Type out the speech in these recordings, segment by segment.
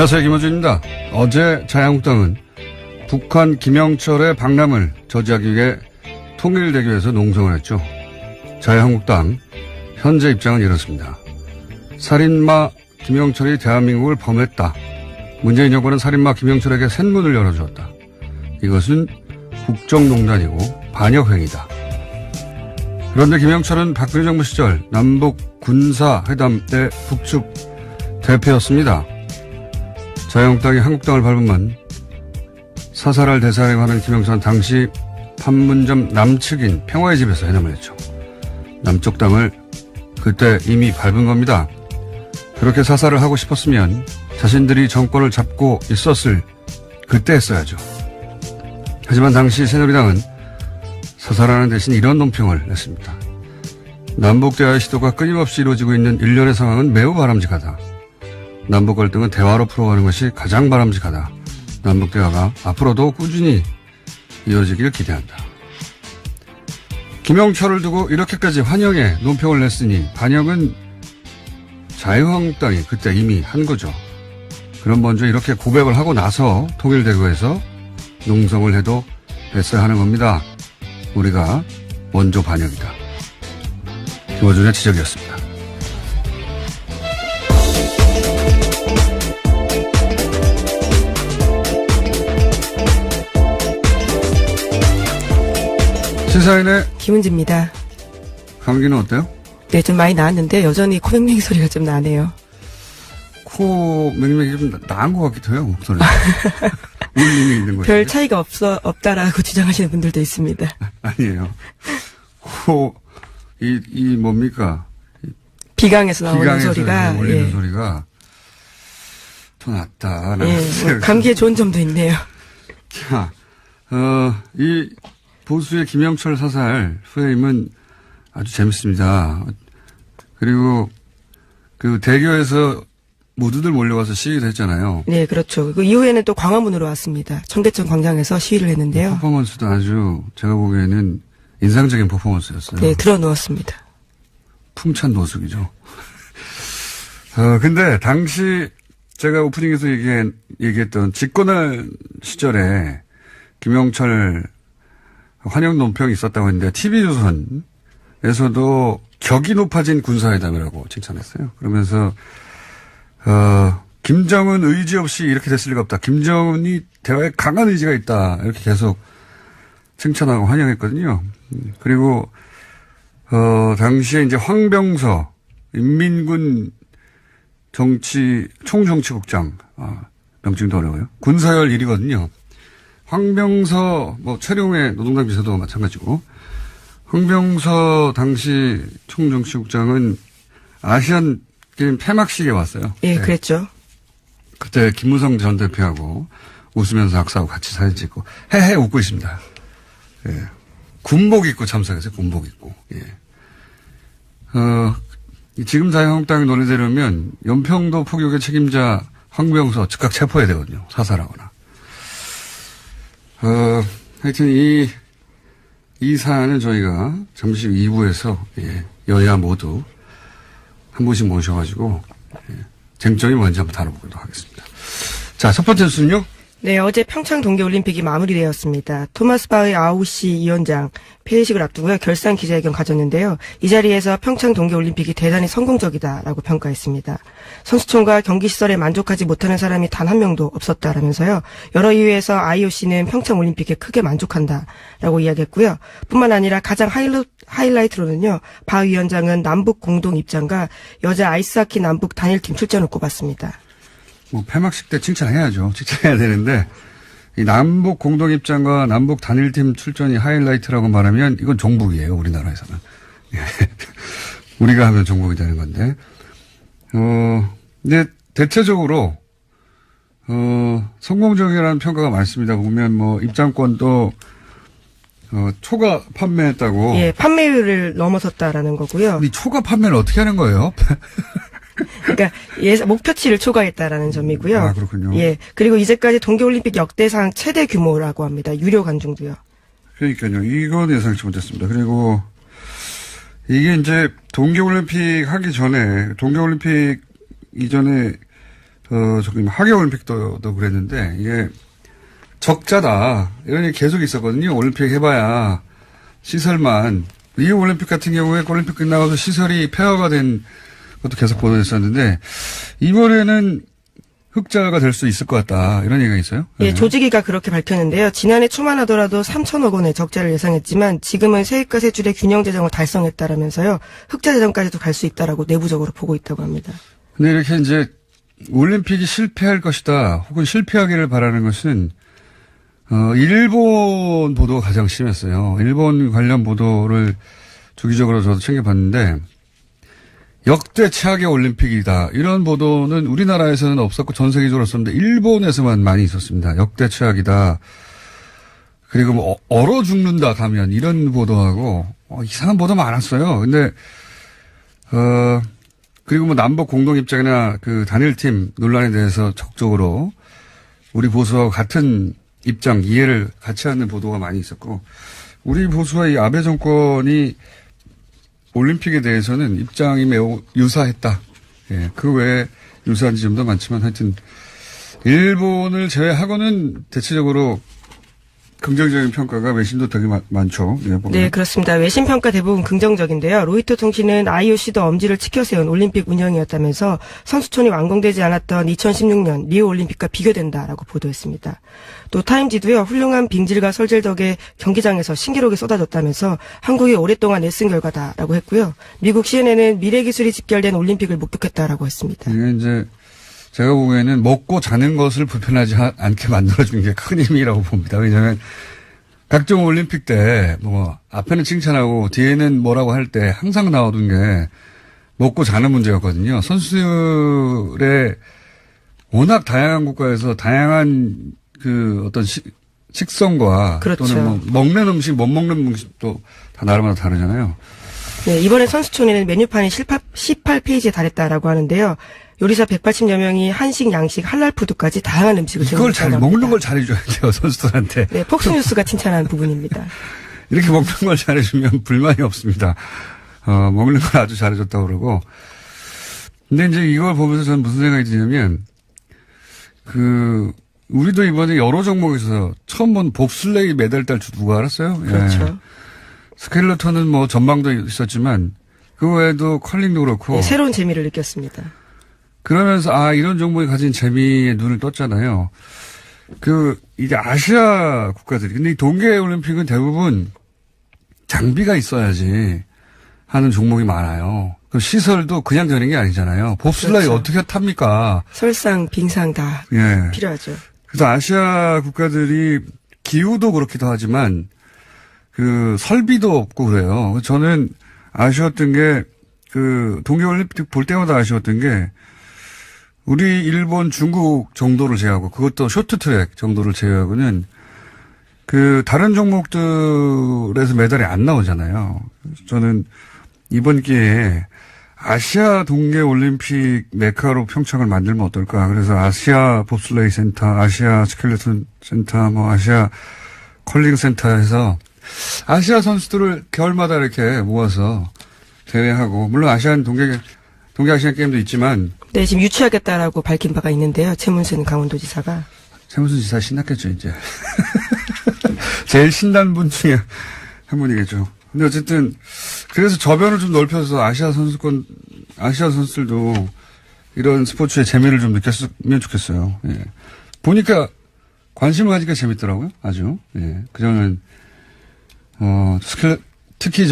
안녕하세요. 김호준입니다. 어제 자유한국당은 북한 김영철의 방남을 저지하기 위해 통일대교에서 농성을 했죠. 자유한국당 현재 입장은 이렇습니다. 살인마 김영철이 대한민국을 범했다. 문재인 정부는 살인마 김영철에게 쇳문을 열어주었다. 이것은 국정농단이고 반역행위다. 그런데 김영철은 박근혜 정부 시절 남북 군사회담 때 북측 대표였습니다. 자유한국당이 한국당을 밟으면 사살할 대상에 관한 김영철은 당시 판문점 남측인 평화의 집에서 회담을 했죠. 남쪽 땅을 그때 이미 밟은 겁니다. 그렇게 사살을 하고 싶었으면 자신들이 정권을 잡고 있었을 그때 했어야죠. 하지만 당시 새누리당은 사살하는 대신 이런 논평을 냈습니다. 남북 대화의 시도가 끊임없이 이루어지고 있는 일련의 상황은 매우 바람직하다. 남북 갈등은 대화로 풀어가는 것이 가장 바람직하다. 남북 대화가 앞으로도 꾸준히 이어지기를 기대한다. 김영철을 두고 이렇게까지 환영의 논평을 냈으니 반영은 자유한국당이 그때 이미 한 거죠. 그럼 먼저 이렇게 고백을 하고 나서 통일대교에서 농성을 해도 됐어야 하는 겁니다. 우리가 먼저 반역이다. 김어준의 지적이었습니다. 시사인의 김은지입니다. 감기는 어때요? 네, 좀 많이 나았는데 여전히 코맹맹이 소리가 좀 나네요. 코 맹맹이 좀 나은 것 같기도 해요, 목소리가. 울림이 있는 거죠. 별 차이가 없다라고 주장하시는 분들도 있습니다. 아니에요. 이 뭡니까? 비강에서 나오는 소리가. 울리는 예. 소리가 더 낫다. 예, 감기에 좋은 점도 있네요. 자, 이 보수의 김영철 사살 프레임은 아주 재밌습니다. 그리고 그 대교에서 모두들 몰려와서 시위를 했잖아요. 네, 그렇죠. 그 이후에는 또 광화문으로 왔습니다. 청계천 광장에서 시위를 했는데요. 퍼포먼스도 아주 제가 보기에는 인상적인 퍼포먼스였어요. 네, 드러누웠습니다. 풍찬 노숙이죠. 근데 당시 제가 오프닝에서 얘기했던 집권할 시절에 김영철 환영 논평이 있었다고 했는데 TV조선에서도 격이 높아진 군사회담이라고 칭찬했어요. 그러면서 김정은 의지 없이 이렇게 됐을 리가 없다. 김정은이 대화에 강한 의지가 있다. 이렇게 계속 칭찬하고 환영했거든요. 그리고 당시에 이제 황병서 인민군 총정치국장 명칭도 어려워요. 군사열 1위거든요. 황병서 최룡의 노동당 비서도 마찬가지고 황병서 당시 총정치국장은 아시안 게임 폐막식에 왔어요. 예, 네. 그랬죠. 그때 김무성 전 대표하고 웃으면서 학사하고 같이 사진 찍고 헤헤 웃고 있습니다. 예. 군복 입고 참석했어요. 군복 입고. 예. 지금 자유한국당의 논리대로면 연평도 포격의 책임자 황병서 즉각 체포해야 되거든요. 사살하거나. 하여튼 이 사안은 저희가 잠시 후 2부에서 여야 모두 한 분씩 모셔가지고 쟁점이 뭔지 한번 다뤄보도록 하겠습니다. 자, 첫 번째 뉴스는요. 네, 어제 평창 동계올림픽이 마무리되었습니다. 토마스 바흐 아우시 위원장 폐회식을 앞두고 결산 기자회견 가졌는데요. 이 자리에서 평창 동계올림픽이 대단히 성공적이다라고 평가했습니다. 선수촌과 경기시설에 만족하지 못하는 사람이 단 한 명도 없었다라면서요. 여러 이유에서 IOC는 평창 올림픽에 크게 만족한다라고 이야기했고요. 뿐만 아니라 가장 하이라이트로는요. 바흐 위원장은 남북 공동 입장과 여자 아이스하키 남북 단일팀 출전을 꼽았습니다. 폐막식 때 칭찬해야죠. 칭찬해야 되는데, 이 남북 공동입장과 남북 단일팀 출전이 하이라이트라고 말하면 이건 종북이에요, 우리나라에서는. 우리가 하면 종북이 되는 건데. 근데 대체적으로, 성공적이라는 평가가 많습니다. 보면 입장권도, 초과 판매했다고. 예, 판매율을 넘어섰다라는 거고요. 이 초과 판매를 어떻게 하는 거예요? 그러니까 목표치를 초과했다라는 점이고요. 아, 그렇군요. 예. 그리고 이제까지 동계올림픽 역대상 최대 규모라고 합니다. 유료 관중도요. 그러니까요. 이건 예상치 못했습니다. 그리고 이게 이제 동계올림픽 하기 전에, 동계올림픽 이전에 조금 하계올림픽도 그랬는데, 이게 적자다. 이런 얘기 계속 있었거든요. 올림픽 해봐야 시설만. 리우 올림픽 같은 경우에 올림픽 끝나고도 시설이 폐허가 된 것도 계속 보도됐었는데, 이번에는 흑자가 될 수 있을 것 같다. 이런 얘기가 있어요? 예, 네. 조직위가 그렇게 밝혔는데요. 지난해 초만 하더라도 3천억 원의 적자를 예상했지만 지금은 세입과 세출의 균형 재정을 달성했다라면서요. 흑자 재정까지도 갈 수 있다라고 내부적으로 보고 있다고 합니다. 근데 이렇게 이제 올림픽이 실패할 것이다. 혹은 실패하기를 바라는 것은 일본 보도가 가장 심했어요. 일본 관련 보도를 주기적으로 저도 챙겨봤는데 역대 최악의 올림픽이다. 이런 보도는 우리나라에서는 없었고 전 세계적으로 썼는데 일본에서만 많이 있었습니다. 역대 최악이다. 그리고 뭐 얼어 죽는다 가면 이런 보도하고 이상한 보도 많았어요. 근데 그리고 뭐 남북 공동 입장이나 그 단일팀 논란에 대해서 적극적으로 우리 보수와 같은 입장 이해를 같이 하는 보도가 많이 있었고 우리 보수와 이 아베 정권이 올림픽에 대해서는 입장이 매우 유사했다. 예, 그 외에 유사한 지점도 많지만 하여튼 일본을 제외하고는 대체적으로 긍정적인 평가가 외신도 되게 많죠. 예, 네, 그렇습니다. 외신 평가 대부분 긍정적인데요. 로이터 통신은 IOC도 엄지를 치켜세운 올림픽 운영이었다면서 선수촌이 완공되지 않았던 2016년 리우 올림픽과 비교된다라고 보도했습니다. 또 타임지도요. 훌륭한 빙질과 설질 덕에 경기장에서 신기록이 쏟아졌다면서 한국이 오랫동안 애쓴 결과다라고 했고요. 미국 CNN은 미래 기술이 집결된 올림픽을 목격했다라고 했습니다. 이게 이제 제가 보기에는 먹고 자는 것을 불편하지 않게 만들어주는 게 큰 힘이라고 봅니다. 왜냐하면 각종 올림픽 때 뭐 앞에는 칭찬하고 뒤에는 뭐라고 할 때 항상 나오던 게 먹고 자는 문제였거든요. 선수들의 워낙 다양한 국가에서 다양한 그 어떤 식성과 그렇죠. 또는 뭐 먹는 음식, 못 먹는 음식도 다 나라마다 다르잖아요. 네, 이번에 선수촌에는 메뉴판이 18페이지에 달했다라고 하는데요. 요리사 180여 명이 한식, 양식, 할랄푸드까지 다양한 음식을 이걸 제공했다고 합니다. 먹는 걸 잘해줘야 돼요, 선수들한테. 네, 폭스뉴스가 칭찬한 부분입니다. 이렇게 먹는 걸 잘해주면 불만이 없습니다. 먹는 걸 아주 잘해줬다고 그러고. 근데 이제 이걸 보면서 저는 무슨 생각이 드냐면, 우리도 이번에 여러 종목에서 처음 본 봅슬레이 메달 딸 줄 누가 알았어요? 그렇죠. 예. 스켈레톤은 뭐 전망도 있었지만, 그 외에도 컬링도 그렇고. 네, 새로운 재미를 느꼈습니다. 그러면서, 이런 종목이 가진 재미에 눈을 떴잖아요. 이제 아시아 국가들이. 근데 이 동계올림픽은 대부분 장비가 있어야지 하는 종목이 많아요. 그 시설도 그냥 되는 게 아니잖아요. 봅슬라이 그렇죠. 어떻게 탑니까? 설상, 빙상 다 예. 필요하죠. 그래서 아시아 국가들이 기후도 그렇기도 하지만 설비도 없고 그래요. 저는 아쉬웠던 게 동계올림픽 볼 때마다 아쉬웠던 게 우리 일본, 중국 정도를 제외하고 그것도 쇼트트랙 정도를 제외하고는 다른 종목들에서 메달이 안 나오잖아요. 저는 이번 기회에 아시아 동계올림픽 메카로 평창을 만들면 어떨까. 그래서 아시아 봅슬레이 센터, 아시아 스켈레톤 센터, 아시아 컬링 센터에서 아시아 선수들을 겨울마다 이렇게 모아서 대회하고, 물론 동계아시안 게임도 있지만. 네, 지금 유치하겠다라고 밝힌 바가 있는데요. 최문순 강원도지사가. 최문순 지사 신났겠죠, 이제. 제일 신난 분 중에 한 분이겠죠. 근데 어쨌든, 그래서 저변을 좀 넓혀서 아시아 선수들도 이런 스포츠의 재미를 좀 느꼈으면 좋겠어요. 예. 보니까 관심을 가지니까 재밌더라고요. 아주. 예. 그전엔, 특히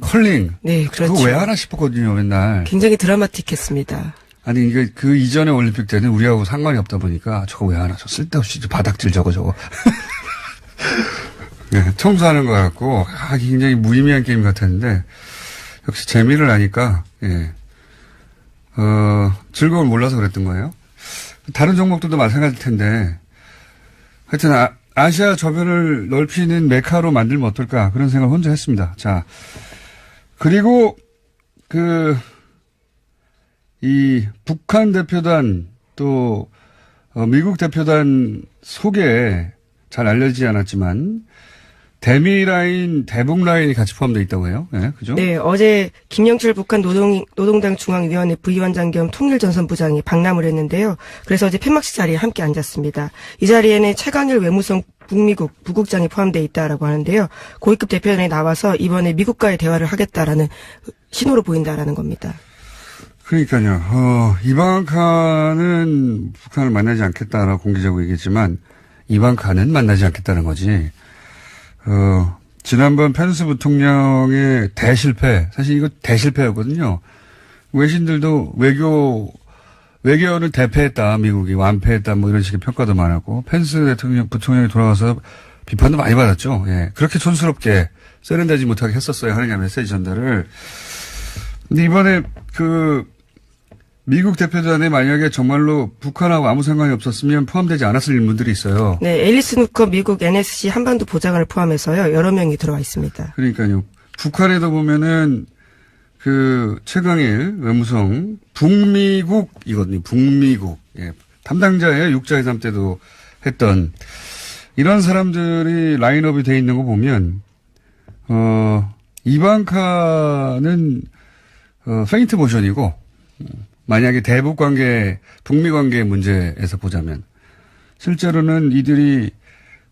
컬링. 네, 그렇죠. 그거 왜 하나 싶었거든요, 맨날. 굉장히 드라마틱했습니다. 아니, 이게 그 이전의 올림픽 때는 우리하고 상관이 없다 보니까 저거 왜 하나, 저 쓸데없이 바닥질 저거. 네, 청소하는 것 같고, 굉장히 무의미한 게임 같았는데, 역시 재미를 아니까, 예. 즐거움을 몰라서 그랬던 거예요. 다른 종목들도 마찬가지일 텐데, 하여튼, 아시아 저변을 넓히는 메카로 만들면 어떨까, 그런 생각을 혼자 했습니다. 자, 그리고, 이 북한 대표단, 또, 미국 대표단 소개 잘 알려지지 않았지만, 대미 라인, 대북 라인이 같이 포함되어 있다고 해요. 네, 그죠? 네, 어제 김영철 북한 노동당 중앙위원회 부위원장 겸 통일전선부장이 방남을 했는데요. 그래서 어제 폐막식 자리에 함께 앉았습니다. 이 자리에는 최강일 외무성 북미국 부국장이 포함되어 있다라고 하는데요. 고위급 대표단에 나와서 이번에 미국과의 대화를 하겠다라는 신호로 보인다라는 겁니다. 그러니까요. 이방카는 북한을 만나지 않겠다라고 공개적으로 얘기했지만 이방카는 만나지 않겠다는 거지. 지난번 펜스 부통령의 대실패, 사실 이거 대실패였거든요. 외신들도 외교는 대패했다, 미국이 완패했다, 뭐 이런 식의 평가도 많았고, 펜스 부통령이 돌아와서 비판도 많이 받았죠. 예. 그렇게 촌스럽게 세련되지 못하게 했었어야 하느냐, 메시지 전달을. 근데 이번에 미국 대표단에 만약에 정말로 북한하고 아무 상관이 없었으면 포함되지 않았을 인물들이 있어요. 네, 앨리스 누커 미국 NSC 한반도 보좌관을 포함해서요, 여러 명이 들어와 있습니다. 그러니까요. 북한에도 보면은 최강일 외무성 북미국이거든요. 북미국. 예. 담당자예요. 육자회담 때도 했던 이런 사람들이 라인업이 돼 있는 거 보면 이방카는 페인트 모션이고 만약에 대북 관계, 북미 관계 문제에서 보자면 실제로는 이들이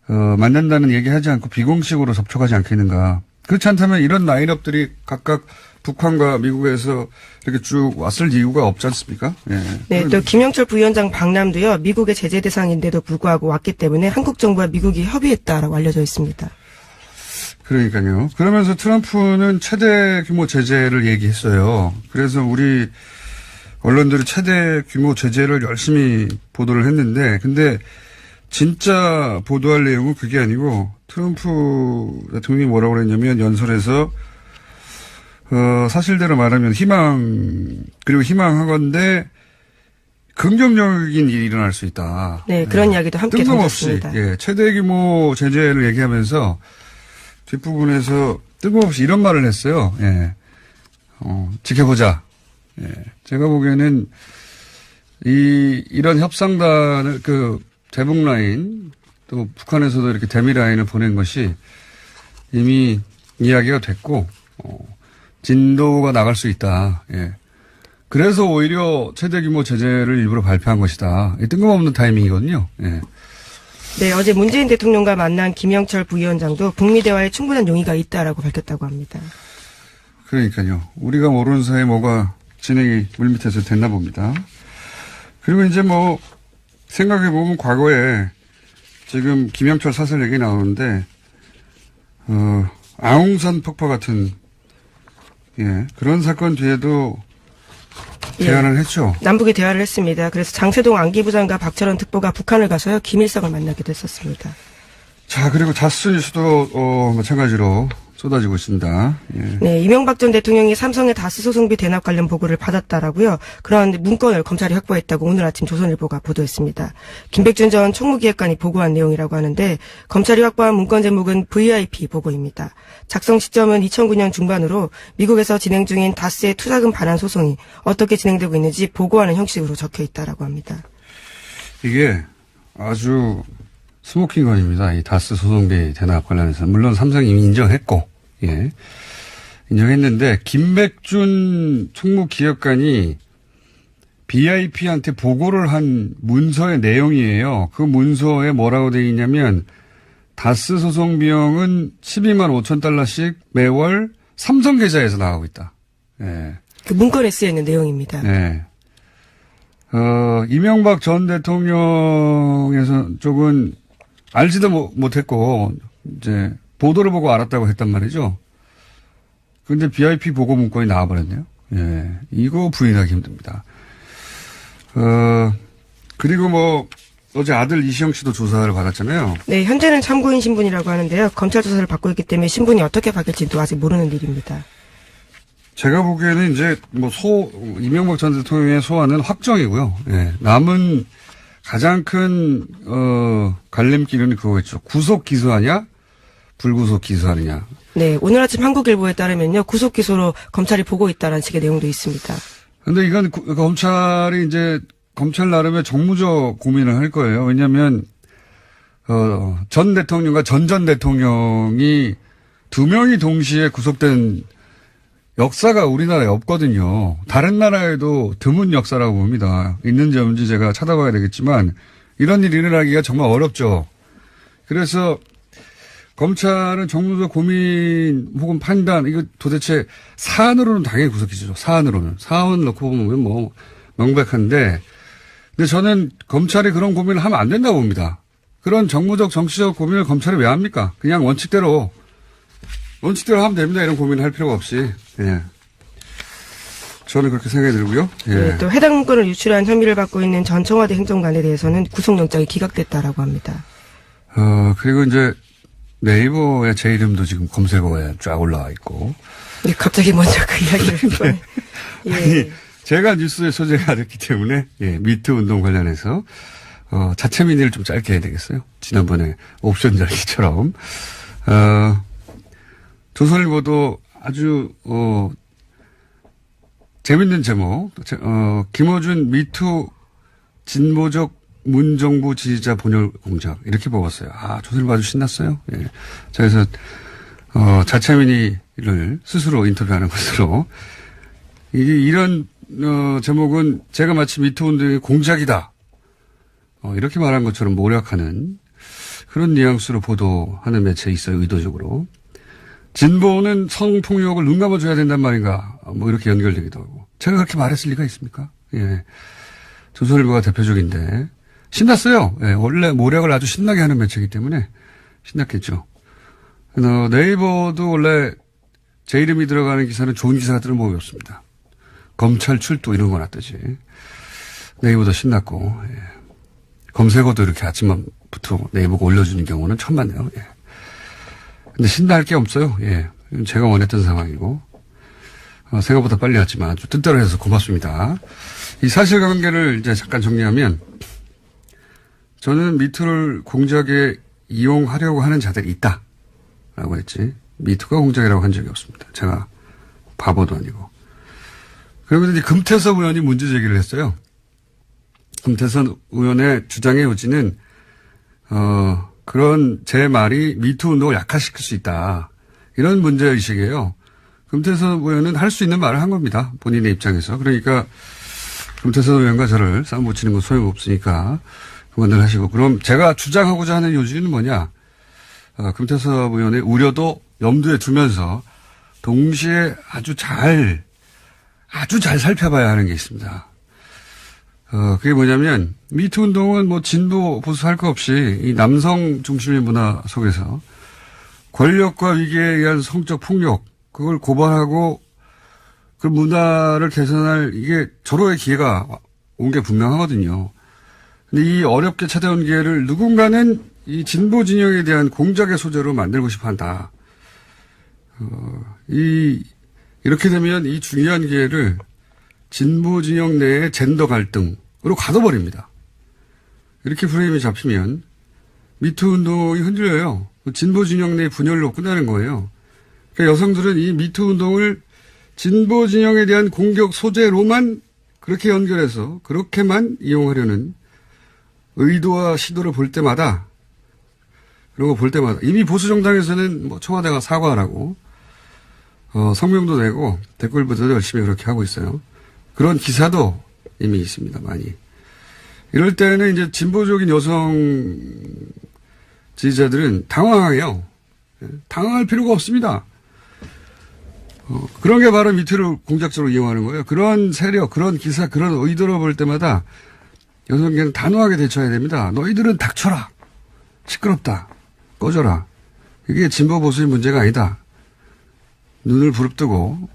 만난다는 얘기하지 않고 비공식으로 접촉하지 않겠는가. 그렇지 않다면 이런 라인업들이 각각 북한과 미국에서 이렇게 쭉 왔을 이유가 없지 않습니까? 예. 네, 또 김영철 부위원장 방남도요, 미국의 제재 대상인데도 불구하고 왔기 때문에 한국 정부와 미국이 협의했다라고 알려져 있습니다. 그러니까요. 그러면서 트럼프는 최대 규모 제재를 얘기했어요. 그래서 우리 언론들이 최대 규모 제재를 열심히 보도를 했는데, 근데 진짜 보도할 내용은 그게 아니고 트럼프 대통령이 뭐라고 그랬냐면 연설에서 사실대로 말하면 희망하건대 긍정적인 일이 일어날 수 있다. 네, 그런 이야기도 함께 뜬금없이 던졌습니다. 예, 최대 규모 제재를 얘기하면서 뒷부분에서 뜬금없이 이런 말을 했어요. 예. 지켜보자. 예. 제가 보기에는 이런 협상단을 대북 라인 또 북한에서도 이렇게 대미 라인을 보낸 것이 이미 이야기가 됐고 진도가 나갈 수 있다. 예. 그래서 오히려 최대 규모 제재를 일부러 발표한 것이다. 뜬금없는 타이밍이거든요. 예. 네, 어제 문재인 대통령과 만난 김영철 부위원장도 북미 대화에 충분한 용의가 있다라고 밝혔다고 합니다. 그러니까요. 우리가 모르는 사이에 뭐가 진행이 물밑에서 됐나 봅니다. 그리고 이제 생각해보면 과거에 지금 김영철 사설 얘기 나오는데, 아웅산 폭파 같은, 예, 그런 사건 뒤에도 대화를 했죠. 남북이 대화를 했습니다. 그래서 장세동 안기부장과 박철원 특보가 북한을 가서요, 김일성을 만나기도 했었습니다. 자, 그리고 다스 뉴스도, 마찬가지로 쏟아지고 있습니다. 예. 네, 이명박 전 대통령이 삼성의 다스 소송비 대납 관련 보고를 받았다라고요. 그런 문건을 검찰이 확보했다고 오늘 아침 조선일보가 보도했습니다. 김백준 전 총무기획관이 보고한 내용이라고 하는데 검찰이 확보한 문건 제목은 VIP 보고입니다. 작성 시점은 2009년 중반으로 미국에서 진행 중인 다스의 투자금 반환 소송이 어떻게 진행되고 있는지 보고하는 형식으로 적혀 있다라고 합니다. 이게 아주 스모킹건입니다. 이 다스 소송비 대납 관련해서. 물론 삼성이 이미 인정했고, 예. 인정했는데, 김백준 총무기획관이 BIP한테 보고를 한 문서의 내용이에요. 그 문서에 뭐라고 되어 있냐면, 다스 소송 비용은 12만 5천 달러씩 매월 삼성 계좌에서 나가고 있다. 예. 그 문건에 쓰여 있는 내용입니다. 예. 이명박 전 대통령에서 쪽은 알지도 못했고, 이제, 보도를 보고 알았다고 했단 말이죠. 근데 BIP 보고 문건이 나와버렸네요. 예. 이거 부인하기 힘듭니다. 그리고 어제 아들 이시영 씨도 조사를 받았잖아요. 네, 현재는 참고인 신분이라고 하는데요. 검찰 조사를 받고 있기 때문에 신분이 어떻게 바뀔지도 아직 모르는 일입니다. 제가 보기에는 이제 이명박 전 대통령의 소환은 확정이고요. 예. 남은 가장 큰, 갈림길은 그거겠죠. 구속 기소하냐? 불구속 기소하느냐? 네, 오늘 아침 한국일보에 따르면요. 구속 기소로 검찰이 보고 있다는 식의 내용도 있습니다. 근데 이건 검찰이 이제 검찰 나름의 정무적 고민을 할 거예요. 왜냐하면 전 대통령과 전 대통령이 두 명이 동시에 구속된 역사가 우리나라에 없거든요. 다른 나라에도 드문 역사라고 봅니다. 있는지 없는지 제가 찾아봐야 되겠지만 이런 일이 일어나기가 정말 어렵죠. 그래서 검찰은 정무적 고민 혹은 판단, 이거 도대체 사안으로는 당연히 구속이죠. 사안으로는. 사안 넣고 보면 뭐 명백한데, 근데 저는 검찰이 그런 고민을 하면 안 된다고 봅니다. 그런 정무적 정치적 고민을 검찰이 왜 합니까? 그냥 원칙대로 하면 됩니다. 이런 고민을 할 필요가 없이. 예. 저는 그렇게 생각이 들고요. 예. 네, 또 해당 문건을 유출한 혐의를 받고 있는 전 청와대 행정관에 대해서는 구속영장이 기각됐다라고 합니다. 그리고 이제 네이버에 제 이름도 지금 검색어에 쫙 올라와 있고. 네, 갑자기 먼저 그 이야기를. 예. 아니, 제가 뉴스에 소재가 됐기 때문에, 예, 미투 운동 관련해서, 자체 민의를 좀 짧게 해야 되겠어요. 지난번에 옵션 전기처럼. 조선일보도 아주, 재밌는 제목, 김어준 미투 진보적 문정부 지지자 분열 공작, 이렇게 뽑았어요. 조선일보 아주 신났어요. 예. 자, 그래서, 자체 민의를 스스로 인터뷰하는 것으로, 이런, 제목은 제가 마치 미투 운동의 공작이다. 이렇게 말한 것처럼 모략하는 그런 뉘앙스로 보도하는 매체 있어요, 의도적으로. 진보는 성폭력을 눈 감아줘야 된단 말인가, 뭐 이렇게 연결되기도 하고. 제가 그렇게 말했을 리가 있습니까? 예. 조선일보가 대표적인데, 신났어요. 예. 원래 모략을 아주 신나게 하는 매체이기 때문에 신났겠죠. 네이버도 원래 제 이름이 들어가는 기사는 좋은 기사들은 모이 없습니다. 검찰 출두 이런 거 놨듯이. 네이버도 신났고, 예. 검색어도 이렇게 아침부터 네이버가 올려주는 경우는 처음 봤네요. 예. 근데 신나할 게 없어요. 예. 제가 원했던 상황이고. 생각보다 빨리 왔지만 좀 뜻대로 해서 고맙습니다. 이 사실관계를 이제 잠깐 정리하면 저는 미투를 공작에 이용하려고 하는 자들이 있다라고 했지. 미투가 공작이라고 한 적이 없습니다. 제가 바보도 아니고. 그러면서 이제 금태섭 의원이 문제 제기를 했어요. 금태섭 의원의 주장의 요지는 그런 제 말이 미투 운동을 약화시킬 수 있다. 이런 문제의식이에요. 금태섭 의원은 할 수 있는 말을 한 겁니다. 본인의 입장에서. 그러니까 금태섭 의원과 저를 싸움 붙이는 건 소용없으니까 그만들 하시고. 그럼 제가 주장하고자 하는 요지는 뭐냐. 금태섭 의원의 우려도 염두에 두면서 동시에 아주 잘 살펴봐야 하는 게 있습니다. 그게 뭐냐면 미투 운동은 뭐 진보 보수 할 거 없이 이 남성 중심의 문화 속에서 권력과 위기에 의한 성적 폭력 그걸 고발하고 그 문화를 개선할 이게 절호의 기회가 온 게 분명하거든요. 근데 이 어렵게 찾아온 기회를 누군가는 이 진보 진영에 대한 공작의 소재로 만들고 싶어 한다. 이렇게 되면 이 중요한 기회를 진보 진영 내의 젠더 갈등으로 가둬버립니다. 이렇게 프레임이 잡히면 미투 운동이 흔들려요. 진보 진영 내의 분열로 끝나는 거예요. 그러니까 여성들은 이 미투 운동을 진보 진영에 대한 공격 소재로만 그렇게 연결해서 그렇게만 이용하려는 의도와 시도를 볼 때마다 그런 거 볼 때마다 이미 보수 정당에서는 뭐 청와대가 사과하라고 성명도 내고 댓글부터도 열심히 그렇게 하고 있어요. 그런 기사도 이미 있습니다. 많이. 이럴 때는 이제 진보적인 여성 지지자들은 당황해요. 당황할 필요가 없습니다. 그런 게 바로 미투를 공작적으로 이용하는 거예요. 그런 세력, 그런 기사, 그런 의도를 볼 때마다 여성계는 단호하게 대처해야 됩니다. 너희들은 닥쳐라. 시끄럽다. 꺼져라. 이게 진보 보수의 문제가 아니다. 눈을 부릅뜨고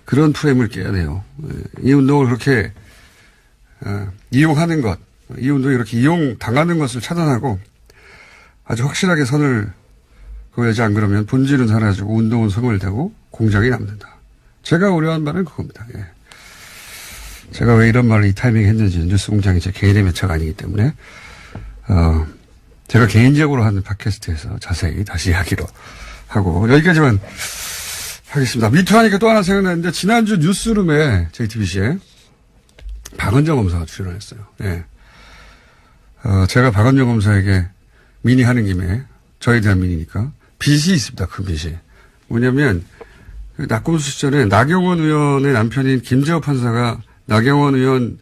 그런 프레임을 깨야 돼요. 이 운동을 그렇게 이용하는 것, 이 운동이 이렇게 이용당하는 것을 차단하고 아주 확실하게 선을 그어야지 안 그러면 본질은 사라지고 운동은 소멸되고 공작이 남는다. 제가 우려한 바는 그겁니다. 예. 제가 왜 이런 말을 이 타이밍에 했는지 뉴스공장이 제 개인의 매체가 아니기 때문에 제가 개인적으로 하는 팟캐스트에서 자세히 다시 이야기로 하고 여기까지만 하겠습니다. 미투 하니까 또 하나 생각나는데 지난주 뉴스룸에 JTBC에 박은정 검사가 출연을 했어요. 예. 제가 박은정 검사에게 민의 하는 김에 저에 대한 민의니까 빚이 있습니다. 큰 빚이. 뭐냐면 낙검수 시절에 나경원 의원의 남편인 김재호 판사가 나경원 의원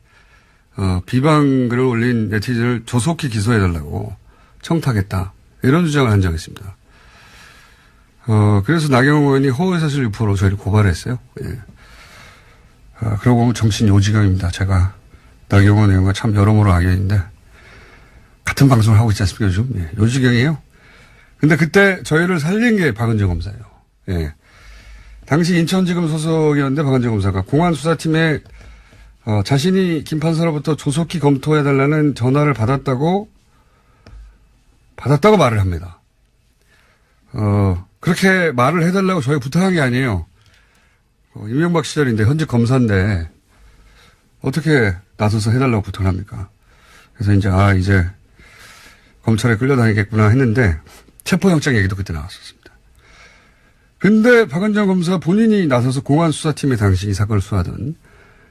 비방글을 올린 네티즌을 조속히 기소해달라고 청탁했다. 이런 주장을 한 적이 있습니다. 그래서 나경원 의원이 허위사실 유포로 저희를 고발했어요. 예. 그러고 보면 정신 요지경입니다. 제가 나경원 의원과 참 여러모로 악연인데 같은 방송을 하고 있지 않습니까 요즘? 예. 요지경이에요. 근데 그때 저희를 살린 게 박은정 검사예요. 예. 당시 인천지검 소속이었는데 박은정 검사가 공안수사팀에 자신이 김 판사로부터 조속히 검토해달라는 전화를 받았다고 말을 합니다. 그렇게 말을 해달라고 저희 부탁한 게 아니에요. 이명박 시절인데 현직 검사인데 어떻게 나서서 해달라고 부탁을 합니까? 그래서 이제 검찰에 끌려다니겠구나 했는데 체포영장 얘기도 그때 나왔었습니다. 근데 박은정 검사 본인이 나서서 공안수사팀에 당시 이 사건을 수사하던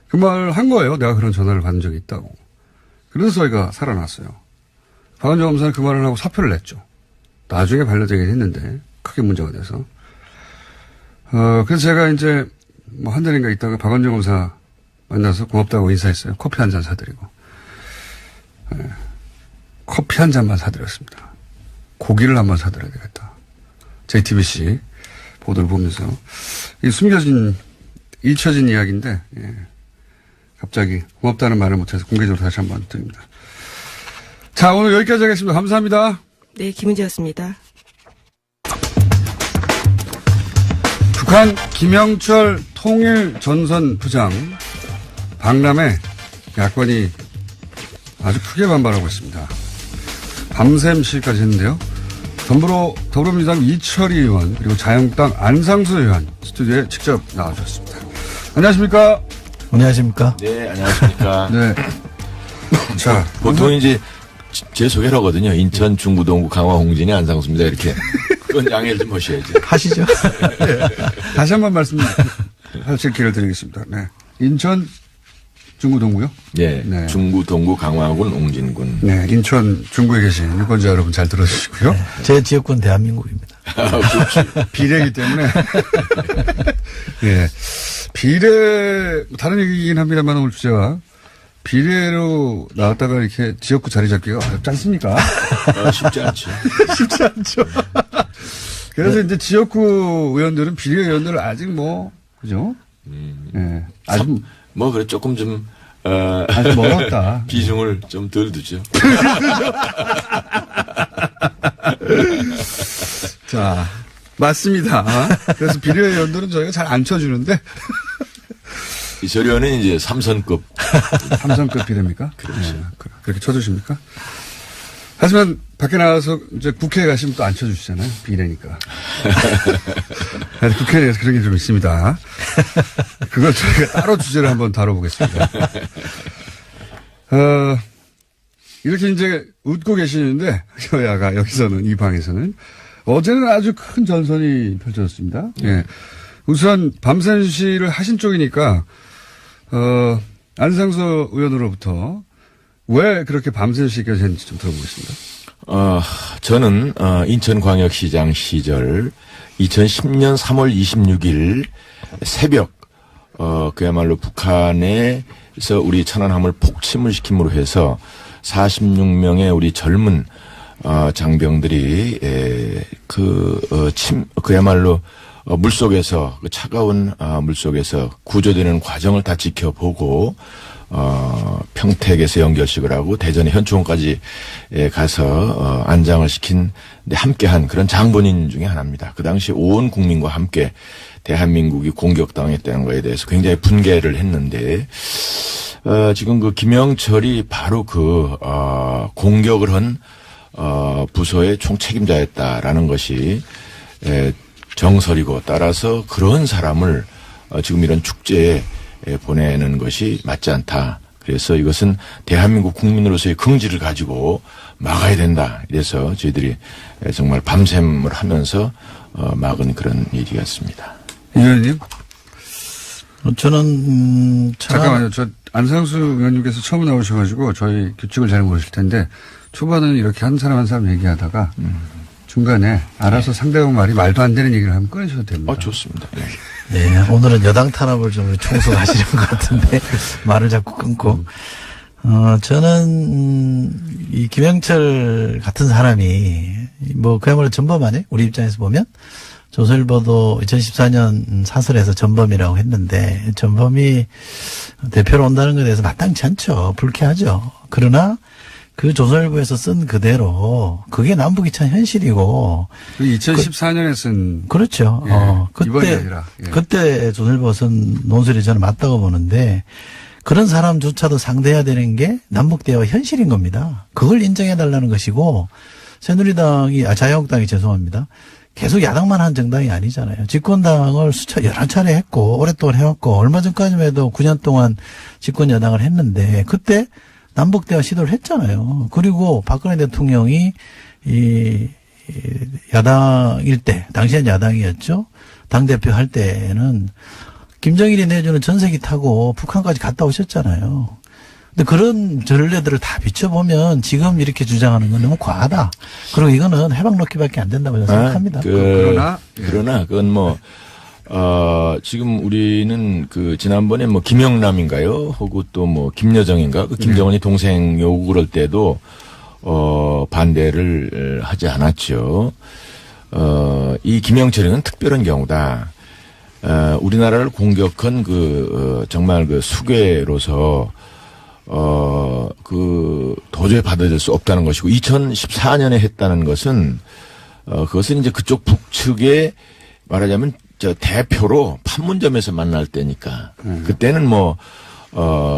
그 말을 한 거예요. 내가 그런 전화를 받은 적이 있다고. 그래서 저희가 살아났어요. 박은정 검사는 그 말을 하고 사표를 냈죠. 나중에 반려되긴 했는데 크게 문제가 돼서. 그래서 제가 이제 한 달인가 있다가 박은정 검사 만나서 고맙다고 인사했어요. 커피 한 잔 사드리고. 커피 한 잔만 사드렸습니다. 고기를 한번 사드려야 되겠다. JTBC 보도를 보면서. 이 숨겨진, 잊혀진 이야기인데, 예. 갑자기 고맙다는 말을 못해서 공개적으로 다시 한번 드립니다. 자, 오늘 여기까지 하겠습니다. 감사합니다. 네, 김은지였습니다. 북한 김영철 통일전선부장 박람회 야권이 아주 크게 반발하고 있습니다. 밤샘 시위까지 했는데요. 더불어민주당 이철희 의원 그리고 자유한국당 안상수 의원 스튜디오에 직접 나와주셨습니다. 안녕하십니까? 안녕하십니까? 네, 안녕하십니까? 네. 자, 보통 이제 제 소개를 하거든요. 인천 중구동구 강화 홍진이 안상수입니다. 이렇게. 그건 양해를 좀 하셔야죠. 하시죠. 다시 한번 말씀하실 기회를 드리겠습니다. 네. 인천 중구동구요? 네. 네. 중구동구 강화군 옹진군. 네. 인천 중구에 계신 유권자 여러분 잘 들어주시고요. 네. 제 지역군 대한민국입니다. 비례이기 때문에. 예. 비례, 다른 얘기긴 합니다만 오늘 주제가 비례로 나왔다가 이렇게 지역구 자리 잡기가 어렵지 않습니까? 쉽지 않죠. 쉽지 않죠. 그래서 이제 지역구 의원들은 비례 의원들을 아직 그죠? 예. 아직. 그래, 조금 좀, 아직 멀었다. 비중을 좀 덜 두죠. 자, 맞습니다. 그래서 비례 의원들은 저희가 잘 안 쳐주는데. 이 저련은 이제 삼선급. 삼선급 비례입니까? 그렇죠. 네, 그렇게 쳐주십니까? 하지만 밖에 나가서 이제 국회에 가시면 또 안 쳐주시잖아요. 비례니까. 국회에 대해서 그런 게 좀 있습니다. 그걸 저희가 따로 주제를 한번 다뤄보겠습니다. 이렇게 이제 웃고 계시는데, 여야가 여기서는, 이 방에서는. 어제는 아주 큰 전선이 펼쳐졌습니다. 예. 우선 밤샘 시위를 하신 쪽이니까, 안상수 의원으로부터 왜 그렇게 밤샘 시위까지 했는지 좀 들어보겠습니다. 저는, 인천광역시장 시절 2010년 3월 26일 새벽, 그야말로 북한에서 우리 천안함을 폭침을 시킴으로 해서 46명의 우리 젊은, 장병들이, 그야말로 물속에서, 그 차가운 물속에서 구조되는 과정을 다 지켜보고, 평택에서 연결식을 하고 대전의 현충원까지 가서 안장을 시킨 함께한 그런 장본인 중에 하나입니다. 그 당시 온 국민과 함께 대한민국이 공격당했다는 거에 대해서 굉장히 분개를 했는데 지금 그 김영철이 바로 공격을 한 부서의 총책임자였다라는 것이 정설이고 따라서 그런 사람을 지금 이런 축제에 보내는 것이 맞지 않다. 그래서 이것은 대한민국 국민으로서의 긍지를 가지고 막아야 된다. 이래서 저희들이 정말 밤샘을 하면서 막은 그런 일이었습니다. 의원님, 저는 잠깐만요. 저 안상수 의원님께서 처음 나오셔가지고 저희 규칙을 잘 모르실 텐데 초반에는 이렇게 한 사람 한 사람 얘기하다가 중간에 알아서 상대방 말이 말도 안 되는 얘기를 하면 끊으셔도 됩니다. 좋습니다. 네. 네, 오늘은 여당 탄압을 좀 총수하시는 것 같은데 말을 자꾸 끊고 저는 이 김영철 같은 사람이 뭐 그야말로 전범아니에요? 우리 입장에서 보면 조선일보도 2014년 사설에서 전범이라고 했는데 전범이 대표로 온다는 것에 대해서 마땅치 않죠. 불쾌하죠. 그러나 그 조선일보에서 쓴 그대로 그게 남북이 참 현실이고 2014년에 쓴 그렇죠. 예, 이번이 그때 아니라, 예. 그때 조선일보가 쓴 논술이 저는 맞다고 보는데 그런 사람조차도 상대해야 되는 게 남북 대화 현실인 겁니다. 그걸 인정해 달라는 것이고 새누리당이 자유한국당이 죄송합니다. 계속 야당만 한 정당이 아니잖아요. 집권당을 여러 차례 했고 오랫동안 해왔고 얼마 전까지만 해도 9년 동안 집권 여당을 했는데 그때 남북 대화 시도를 했잖아요. 그리고 박근혜 대통령이 이 야당일 때 당시엔 야당이었죠. 당대표 할 때는 김정일이 내주는 전세기 타고 북한까지 갔다 오셨잖아요. 근데 그런 전례들을 다 비춰보면 지금 이렇게 주장하는 건 너무 과하다. 그리고 이거는 해방 놓기밖에 안 된다고 저는 생각합니다. 그러나 그건 뭐 지금 우리는 그 지난번에 뭐 김영남인가요? 혹은 또 뭐 김여정인가? 그 김정은이 동생 요구 그럴 때도 반대를 하지 않았죠. 이 김영철이는 특별한 경우다. 우리나라를 공격한 정말 그 수괴로서 도저히 받아들일 수 없다는 것이고 2014년에 했다는 것은 그것은 이제 그쪽 북측에 말하자면 대표로 판문점에서 만날 때니까 그때는 뭐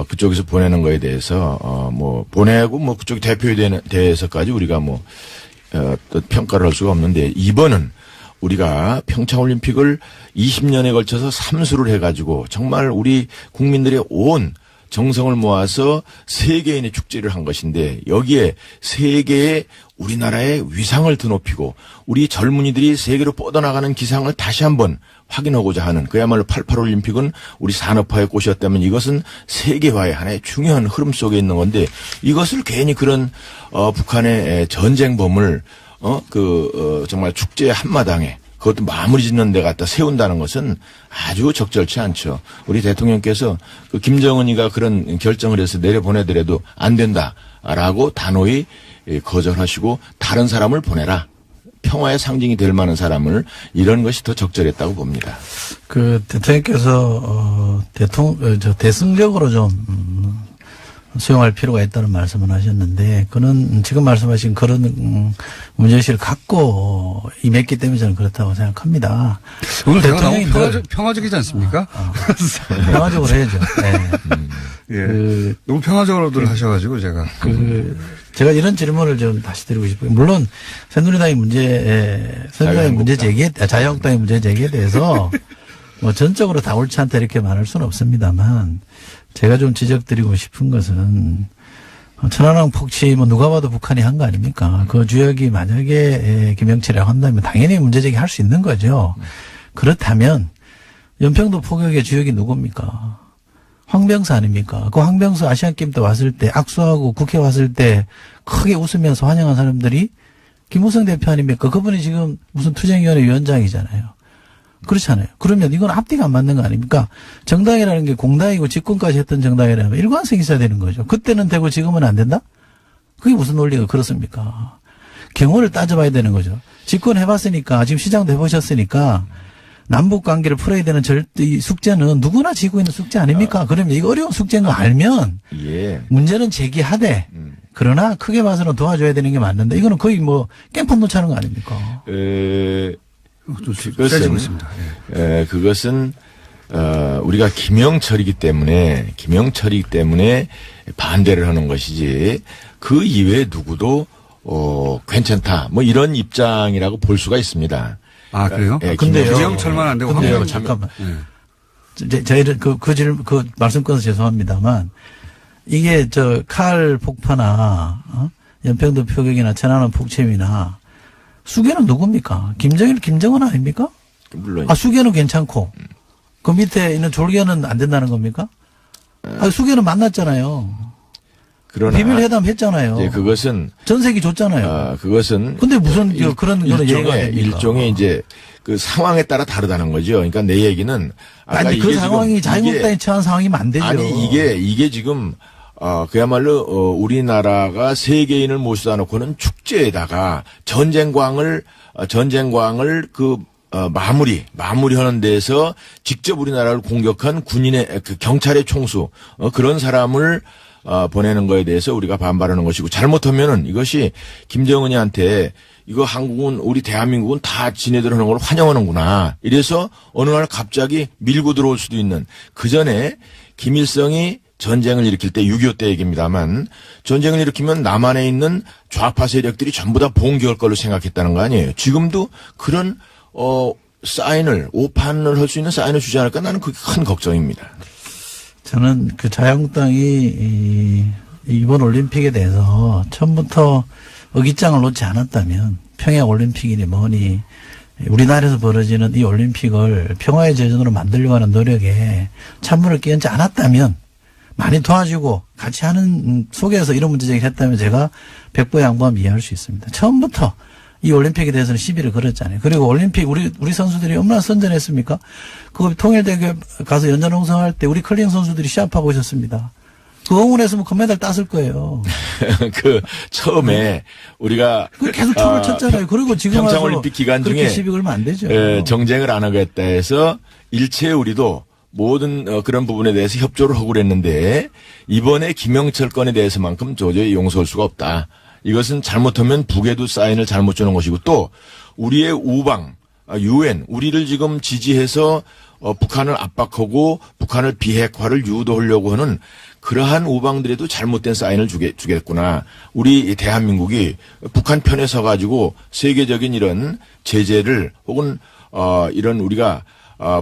그쪽에서 보내는 거에 대해서 뭐 보내고 뭐 그쪽 대표에 대해서까지 우리가 뭐 또 평가를 할 수가 없는데 이번은 우리가 평창올림픽을 20년에 걸쳐서 삼수를 해가지고 정말 우리 국민들의 온 정성을 모아서 세계인의 축제를 한 것인데 여기에 세계의 우리나라의 위상을 드높이고 우리 젊은이들이 세계로 뻗어나가는 기상을 다시 한번 확인하고자 하는 그야말로 88올림픽은 우리 산업화의 꽃이었다면 이것은 세계화의 하나의 중요한 흐름 속에 있는 건데 이것을 괜히 그런 북한의 전쟁범을 정말 축제의 한마당에 그것도 마무리 짓는 데 갖다 세운다는 것은 아주 적절치 않죠. 우리 대통령께서 그 김정은이가 그런 결정을 해서 내려보내더라도 안 된다라고 단호히 거절하시고 다른 사람을 보내라. 평화의 상징이 될 만한 사람을 이런 것이 더 적절했다고 봅니다. 그 대통령께서 대승적으로 좀 수용할 필요가 있다는 말씀을 하셨는데 그는 지금 말씀하신 그런 문제의식을 갖고 임했기 때문에 저는 그렇다고 생각합니다. 오늘 대통령이 너무 평화적이지 않습니까? 평화적으로 해야죠. 네. 너무 평화적으로들 하셔가지고 제가 제가 이런 질문을 좀 다시 드리고 싶어요. 물론 새누리당의 문제 제기에 자유한국당의 문제 제기에 대해서 뭐 전적으로 다 옳지 않다 이렇게 말할 수는 없습니다만 제가 좀 지적드리고 싶은 것은 천안함 폭치 뭐 누가 봐도 북한이 한 거 아닙니까? 그 주역이 만약에 김영철이라고 한다면 당연히 문제 제기할 수 있는 거죠. 그렇다면 연평도 포격의 주역이 누굽니까? 황병수 아닙니까? 그 황병수 아시안게임 때 왔을 때 악수하고 국회 왔을 때 크게 웃으면서 환영한 사람들이 김무성 대표 아닙니까? 그분이 지금 무슨 투쟁위원회 위원장이잖아요. 그렇잖아요. 그러면 이건 앞뒤가 안 맞는 거 아닙니까? 정당이라는 게 공당이고 집권까지 했던 정당이라면 일관성이 있어야 되는 거죠. 그때는 되고 지금은 안 된다? 그게 무슨 논리가 그렇습니까? 경우를 따져봐야 되는 거죠. 집권해봤으니까 지금 시장도 해보셨으니까 남북 관계를 풀어야 되는 이 숙제는 누구나 지고 있는 숙제 아닙니까? 그러면 이거 어려운 숙제인 거 알면 문제는 제기하되 그러나 크게 봐서는 도와줘야 되는 게 맞는데 이거는 거의 뭐 깽판 놓자는 거 아닙니까? 그것은 우리가 김영철이기 때문에 반대를 하는 것이지 그 이외에 누구도 괜찮다 뭐 이런 입장이라고 볼 수가 있습니다. 아 그래요? 근데요. 김영철만 안 되고 근데요. 잠깐만. 저희는 그 말씀 끊어서 죄송합니다만 이게 칼 폭파나 연평도 표격이나 천안함 폭침이나 수계는 누굽니까? 김정은 아닙니까? 물론. 수계는 괜찮고. 그 밑에 있는 졸개는 안 된다는 겁니까? 수개는 만났잖아요. 그러나 비밀 회담 했잖아요. 이제 그것은 전세기 줬잖아요. 그것은 근데 무슨 그런 거는 얘기가 됩니까? 일종의 이제 그 상황에 따라 다르다는 거죠. 그러니까 내 얘기는 아까 아니 그 상황이 자유한국당이 처한 상황이면 안 되죠. 아니 이게 지금 그야말로 우리나라가 세계인을 모시다 놓고는 축제에다가 전쟁광을 마무리하는 데서 직접 우리나라를 공격한 군인의 그 경찰의 총수 그런 사람을 보내는 거에 대해서 우리가 반발하는 것이고 잘못하면은 이것이 김정은이한테 이거 한국은 우리 대한민국은 다 지네들 하는 걸 환영하는구나. 이래서 어느 날 갑자기 밀고 들어올 수도 있는 그 전에 김일성이 전쟁을 일으킬 때 6.25 때 얘기입니다만 전쟁을 일으키면 남한에 있는 좌파 세력들이 전부 다 봉기할 걸로 생각했다는 거 아니에요. 지금도 그런 사인을 오판을 할 수 있는 사인을 주지 않을까 나는 그게 큰 걱정입니다. 저는 그 자유한국당이 이번 올림픽에 대해서 처음부터 의기장을 놓지 않았다면 평양 올림픽이니 뭐니 우리나라에서 벌어지는 이 올림픽을 평화의 제전으로 만들려고 하는 노력에 찬물을 끼얹지 않았다면 많이 도와주고 같이 하는 속에서 이런 문제 제기를 했다면 제가 100번 양보하면 이해할 수 있습니다. 처음부터 이 올림픽에 대해서는 시비를 걸었잖아요. 그리고 올림픽 우리 선수들이 얼마나 선전했습니까? 그 통일대회 가서 연전홍성할 때 우리 컬링 선수들이 시합하고 있었습니다. 그 응원했으면 금메달 땄을 거예요. 그 처음에 우리가 계속 초를 쳤잖아요. 그리고 지금 와서 평창올림픽 기간 중에 그렇게 시비 걸면 안 되죠. 정쟁을 안 하겠다 해서 일체 우리도 모든 그런 부분에 대해서 협조를 하고 그랬는데 이번에 김영철 건에 대해서만큼 도저히 용서할 수가 없다. 이것은 잘못하면 북에도 사인을 잘못 주는 것이고 또 우리의 우방 UN 우리를 지금 지지해서 북한을 압박하고 북한을 비핵화를 유도하려고 하는 그러한 우방들에도 잘못된 사인을 주겠구나. 우리 대한민국이 북한 편에 서가지고 세계적인 이런 제재를 혹은 이런 우리가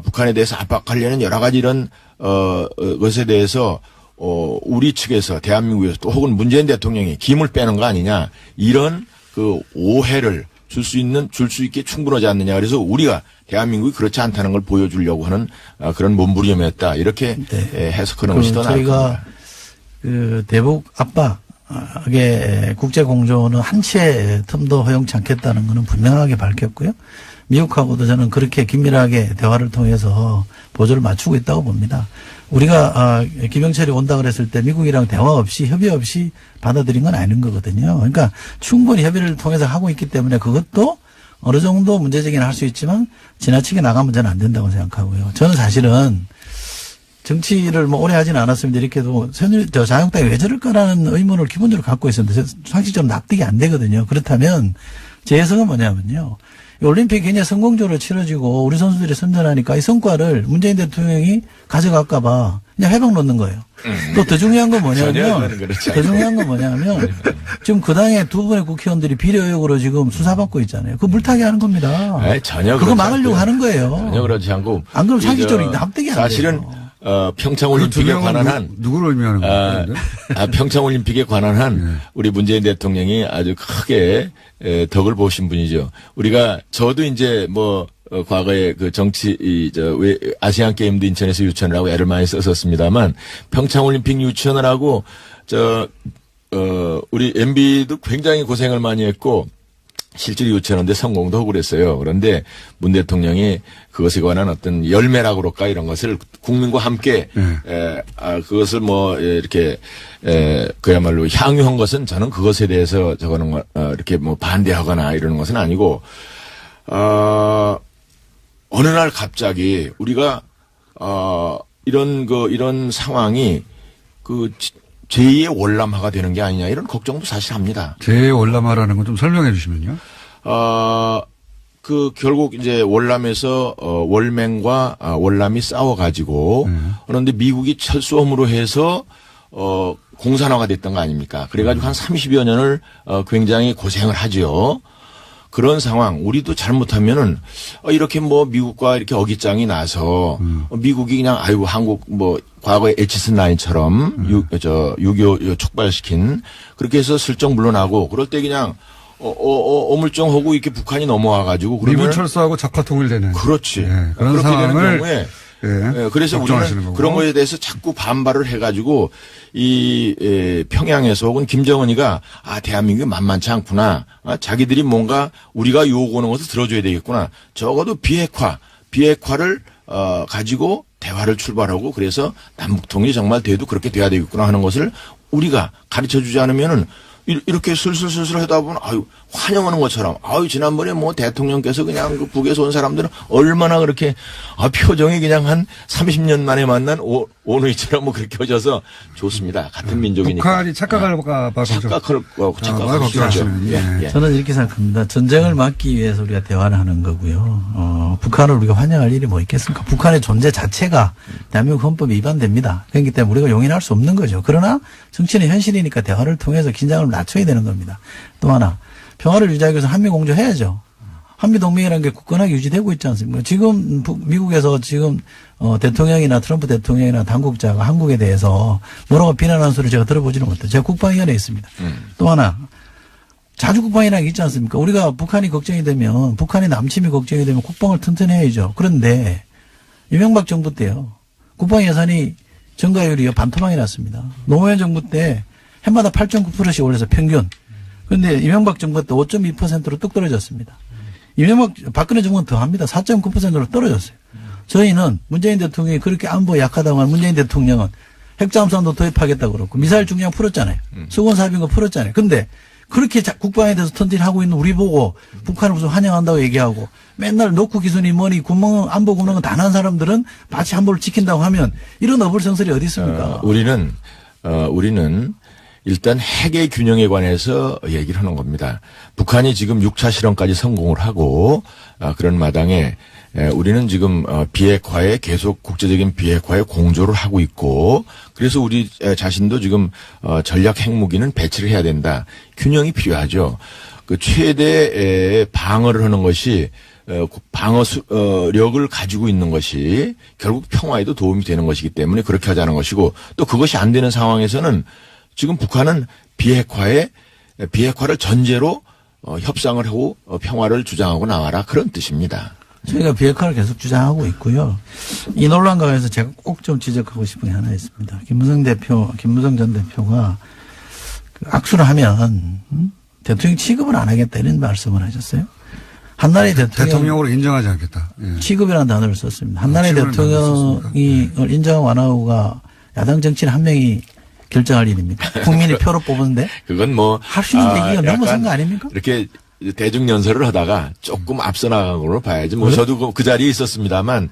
북한에 대해서 압박하려는 여러 가지 이런 것에 대해서 우리 측에서 대한민국에서 또 혹은 문재인 대통령이 김을 빼는 거 아니냐 이런 그 오해를 줄 수 있게 충분하지 않느냐. 그래서 우리가 대한민국이 그렇지 않다는 걸 보여주려고 하는 그런 몸부림이었다. 이렇게 해석하는 것이 더 나을 겁니다. 그 대북 압박의 국제 공조는 한치의 틈도 허용치 않겠다는 것은 분명하게 밝혔고요. 미국하고도 저는 그렇게 긴밀하게 대화를 통해서 보조를 맞추고 있다고 봅니다. 우리가 김영철이 온다 그랬을 때 미국이랑 대화 없이 협의 없이 받아들인 건 아닌 거거든요. 그러니까 충분히 협의를 통해서 하고 있기 때문에 그것도 어느 정도 문제제기는 할 수 있지만 지나치게 나가면 저는 안 된다고 생각하고요. 저는 사실은 정치를 뭐 오래 하진 않았습니다. 이렇게도 자유한국당이 왜 저럴까라는 의문을 기본적으로 갖고 있었는데 상식적으로 납득이 안 되거든요. 그렇다면 제 해석은 뭐냐면요. 올림픽이 굉장히 성공적으로 치러지고 우리 선수들이 선전하니까 이 성과를 문재인 대통령이 가져갈까 봐 그냥 회방 놓는 거예요. 또 더 중요한 건 뭐냐면 지금 그 당의 두 분의 국회의원들이 비리 의혹으로 지금 수사받고 있잖아요. 그거 물타기 하는 겁니다. 아니, 전혀 그거 막으려고 하는 거예요. 전혀 그렇지 않고 안 그러면 상식적으로 납득이 안 돼요. 사실은 평창올림픽에 관한 한 누구를 의미하는 거예요? 평창올림픽에 관한 한 우리 문재인 대통령이 아주 크게 덕을 보신 분이죠. 우리가 저도 이제 뭐 과거에 그 정치 아시안 게임도 인천에서 유치원을 하고 애를 많이 썼었습니다만 평창올림픽 유치원을 하고 우리 MB도 굉장히 고생을 많이 했고 실제로 유치하는데 성공도 하고 그랬어요. 그런데 문 대통령이 그것에 관한 어떤 열매라고 그럴까 이런 것을 국민과 함께 그것을 뭐 이렇게 그야말로 향유한 것은 저는 그것에 대해서 저거는 이렇게 뭐 반대하거나 이러는 것은 아니고 어느 날 갑자기 우리가 이런 상황이 그 제2의 월남화가 되는 게 아니냐 이런 걱정도 사실 합니다. 제2의 월남화라는 건 좀 설명해 주시면요. 결국 이제 월남에서 월맹과 월남이 싸워가지고 그런데 미국이 철수함으로 해서 공산화가 됐던 거 아닙니까? 그래가지고 한 30여 년을 굉장히 고생을 하죠. 그런 상황, 우리도 잘못하면은, 이렇게 뭐, 미국과 이렇게 어깃장이 나서, 미국이 그냥, 아이고, 한국, 뭐, 과거에 에치슨 라인처럼, 6.25 촉발시킨, 그렇게 해서 슬쩍 물러나고, 그럴 때 그냥, 어물쩡하고 이렇게 북한이 넘어와가지고, 그러면. 미군 철수하고 적화 통일되는. 그렇지. 네, 그런 그렇게 상황을 되는 경우에, 그래서 걱정하시는 우리는 거고. 그런 거에 대해서 자꾸 반발을 해가지고 평양에서 혹은 김정은이가 대한민국이 만만치 않구나. 자기들이 뭔가 우리가 요구하는 것을 들어줘야 되겠구나. 적어도 비핵화를 가지고 대화를 출발하고 그래서 남북통일이 정말 돼도 그렇게 돼야 되겠구나 하는 것을 우리가 가르쳐주지 않으면은 이렇게 슬슬슬슬 하다 보면 환영하는 것처럼 지난번에 뭐 대통령께서 그냥 그 북에서 온 사람들은 얼마나 그렇게 표정이 그냥 한 30년 만에 만난 오누이처럼 뭐 그렇게 켜져서 좋습니다. 같은 민족이니까. 북한이 착각할까 봐 걱정하시는. 예. 저는 이렇게 생각합니다. 전쟁을 막기 위해서 우리가 대화를 하는 거고요. 북한을 우리가 환영할 일이 뭐 있겠습니까? 북한의 존재 자체가 대한민국 헌법에 위반됩니다. 그렇기 때문에 우리가 용인할 수 없는 거죠. 그러나 정치는 현실이니까 대화를 통해서 긴장을 낮춰야 되는 겁니다. 또 하나 평화를 유지하기 위해서 한미공조해야죠. 한미동맹이라는 게 굳건하게 유지되고 있지 않습니까? 지금 미국에서 지금 대통령이나 트럼프 대통령이나 당국자가 한국에 대해서 뭐라고 비난하는 소리를 제가 들어보지는 못해요. 제가 국방위원회에 있습니다. 또 하나 자주 국방이라는 게 있지 않습니까? 우리가 북한이 걱정이 되면 북한의 남침이 걱정이 되면 국방을 튼튼해야죠. 그런데 이명박 정부 때요. 국방 예산이 증가율이 반토막이 났습니다. 노무현 정부 때 해마다 8.9%씩 올려서 평균. 그런데 이명박 정부 때 5.2%로 뚝 떨어졌습니다. 박근혜 정부는 더 합니다. 4.9%로 떨어졌어요. 저희는 문재인 대통령이 그렇게 안보 약하다고 하는 문재인 대통령은 핵잠수함도 도입하겠다고 그러고 미사일 중량 풀었잖아요. 수건 사병거 풀었잖아요. 근데 그렇게 국방에 대해서 턴질하고 있는 우리 보고 북한을 무슨 환영한다고 얘기하고 맨날 노크 기순이 뭐니 안보 구멍은 다 난 사람들은 마치 안보를 지킨다고 하면 이런 어불성설이 어디 있습니까? 우리는 일단 핵의 균형에 관해서 얘기를 하는 겁니다. 북한이 지금 6차 실험까지 성공을 하고 그런 마당에 우리는 지금 비핵화에 계속 국제적인 비핵화에 공조를 하고 있고 그래서 우리 자신도 지금 전략 핵무기는 배치를 해야 된다. 균형이 필요하죠. 그 최대 방어를 하는 것이 방어력을 가지고 있는 것이 결국 평화에도 도움이 되는 것이기 때문에 그렇게 하자는 것이고 또 그것이 안 되는 상황에서는 지금 북한은 비핵화를 전제로 협상을 하고 평화를 주장하고 나와라 그런 뜻입니다. 저희가 비핵화를 계속 주장하고 있고요. 이 논란 가운데서 제가 꼭 좀 지적하고 싶은 게 하나 있습니다. 김무성 전 대표가 그 악수를 하면 대통령 취급을 안 하겠다 이런 말씀을 하셨어요. 한나라의 대통령으로 인정하지 않겠다. 예. 취급이라는 단어를 썼습니다. 한나라의 대통령이 인정하고 안 하고가 야당 정치인 한 명이 결정할 일입니다. 국민이 표로 뽑는데 그건 뭐 할 수 있는 얘기가 넘어선 거 아닙니까? 이렇게 대중 연설을 하다가 조금 앞서 나간 걸로 봐야지. 뭐 저도 그 자리에 있었습니다만